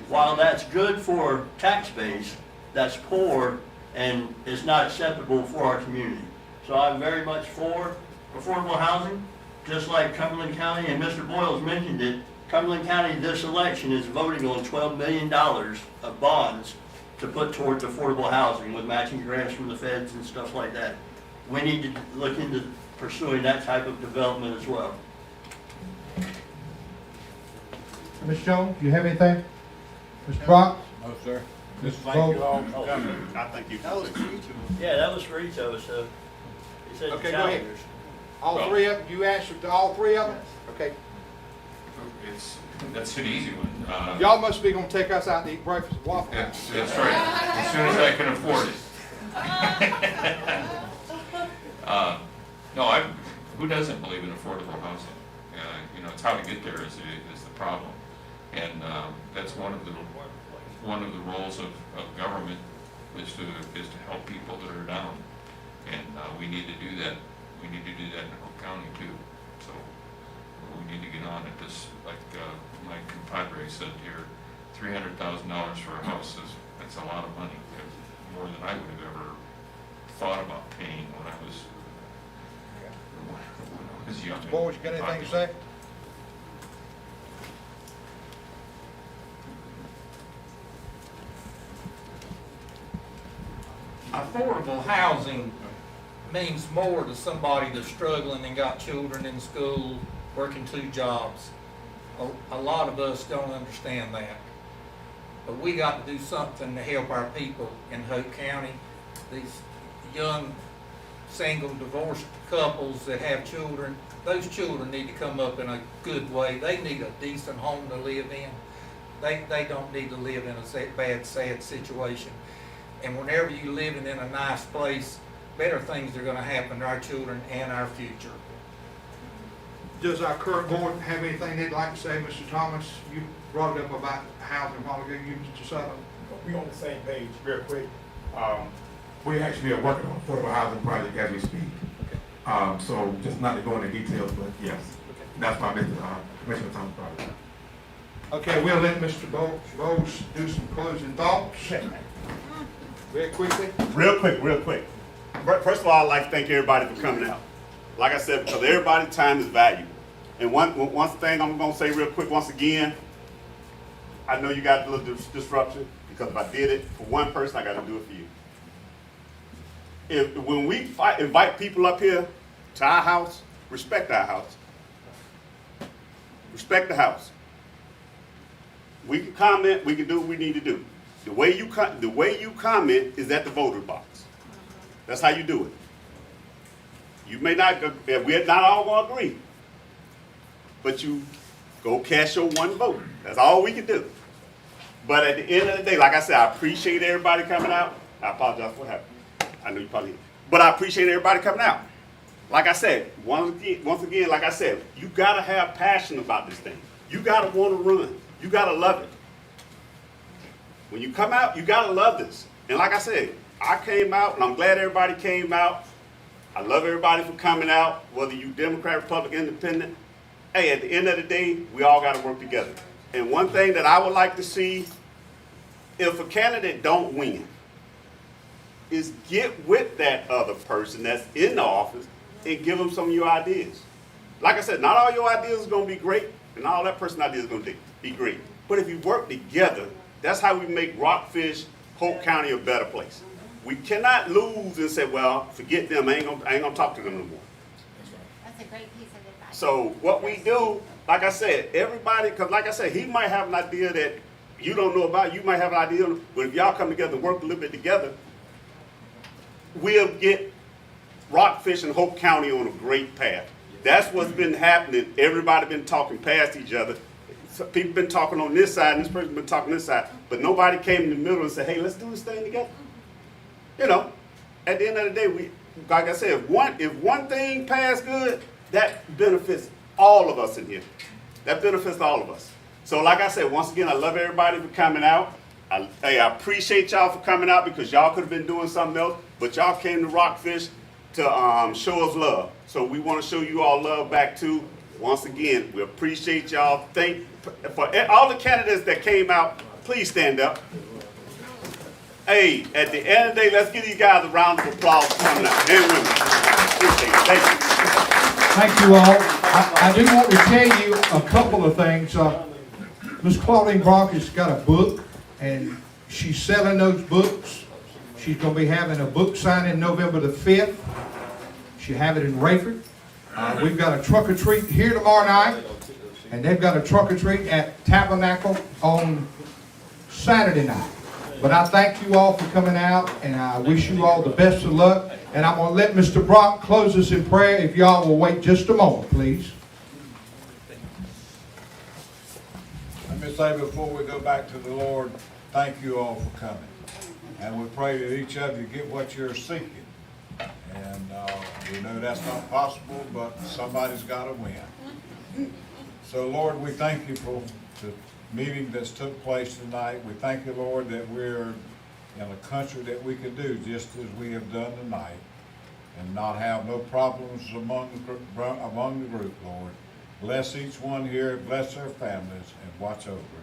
While that's good for tax base, that's poor and is not acceptable for our community. So I'm very much for affordable housing, just like Cumberland County, and Mr. Boyles mentioned it. Cumberland County this election is voting on $12 million of bonds to put towards affordable housing with matching grants from the feds and stuff like that. We need to look into pursuing that type of development as well. Ms. Jones, do you have anything? Mr. Brock? No, sir. Just Mr. thank you Vogt? all for coming. I think you. That was for each of them. Yeah, that was for each of us, so he said Okay, the go ahead. challengers. All three of them, you answered to all three of them? Okay. That's an easy one. Y'all must be gonna take us out to eat breakfast at Waffle House. That's right, as soon as I can afford it. No, who doesn't believe in affordable housing? It's how to get there is the problem. And that's one of the roles of government is to help people that are down. And we need to do that. We need to do that in Hope County too. So we need to get on it. This, like my compadre said here, $300,000 for a house that's a lot of money. It's more than I would have ever thought about paying when I was young. Mr. Boyles, you got anything to say? affordable housing means more to somebody that's struggling and got children in school, working 2 jobs. A lot of us don't understand that. But we got to do something to help our people in Hope County. These young, single, divorced couples that have children, those children need to come up in a good way. They need a decent home to live in. They don't need to live in a bad, sad situation. And whenever you're living in a nice place, better things are gonna happen to our children and our future. Does our current board have anything they'd like to say, Mr. Thomas? You brought it up about housing a while ago, you, Mr. Sutherland. We on the same page, real quick. We actually are working on affordable housing project as we speak. So just not to go into details, but yes, that's my Commissioner Thomas project. Okay, we'll let Mr. Bowles do some closing thoughts. Very quickly. Real quick. First of all, I'd like to thank everybody for coming out. Like I said, because everybody's time is valuable. And one thing I'm going to say real quick once again, I know you got a little disruption, because if I did it for one person, I got to do it for you. When we invite people up here to our house, respect our house. Respect the house. We can comment, we can do what we need to do. The way you comment is at the voter box. That's how you do it. You may not, we're not all going to agree, but you go cast your one vote. That's all we can do. But at the end of the day, like I said, I appreciate everybody coming out. I apologize for what happened. I know you probably did. But I appreciate everybody coming out. Like I said, once again, like I said, you got to have passion about this thing. You got to want to run. You got to love it. When you come out, you got to love this. And like I said, I came out, and I'm glad everybody came out. I love everybody for coming out, whether you Democrat, Republican, Independent. Hey, at the end of the day, we all got to work together. And one thing that I would like to see, if a candidate don't win, is get with that other person that's in the office and give them some of your ideas. Like I said, not all your ideas are going to be great, and all that person's ideas are going to be great. But if you work together, that's how we make Rockfish, Hope County a better place. We cannot lose and say, well, forget them, I ain't gonna talk to them no more. That's a great piece of advice. So what we do, like I said, everybody, because like I said, he might have an idea that you don't know about, you might have an idea, but if y'all come together and work a little bit together, we'll get Rockfish and Hope County on a great path. That's what's been happening. Everybody been talking past each other. So people been talking on this side, and this person been talking this side, but nobody came in the middle and said, hey, let's do this thing together. You know, at the end of the day, we, like I said, if one thing passed good, that benefits all of us in here. That benefits all of us. So like I said, once again, I love everybody for coming out. I appreciate y'all for coming out, because y'all could have been doing something else, but y'all came to Rockfish to show us love. So we want to show you all love back too. Once again, we appreciate y'all. For all the candidates that came out, please stand up. Hey, at the end of the day, let's give these guys a round of applause for coming out. And women. Appreciate it. Thank you. Thank you all. I do want to tell you a couple of things. Ms. Claudine Brock has got a book, and she's selling those books. She's going to be having a book signing November the 5th. She'll have it in Rayford. We've got a truck or treat here tomorrow night, and they've got a truck or treat at Tabernacle on Saturday night. But I thank you all for coming out, and I wish you all the best of luck. And I'm going to let Mr. Brock close us in prayer, if y'all will wait just a moment, please. Let me say before we go back to the Lord, thank you all for coming. And we pray that each of you get what you're seeking. And we know that's not possible, but somebody's got to win. So Lord, we thank you for the meeting that's took place tonight. We thank you, Lord, that we're in a country that we can do just as we have done tonight, and not have no problems among the group, Lord. Bless each one here, bless their families, and watch over us.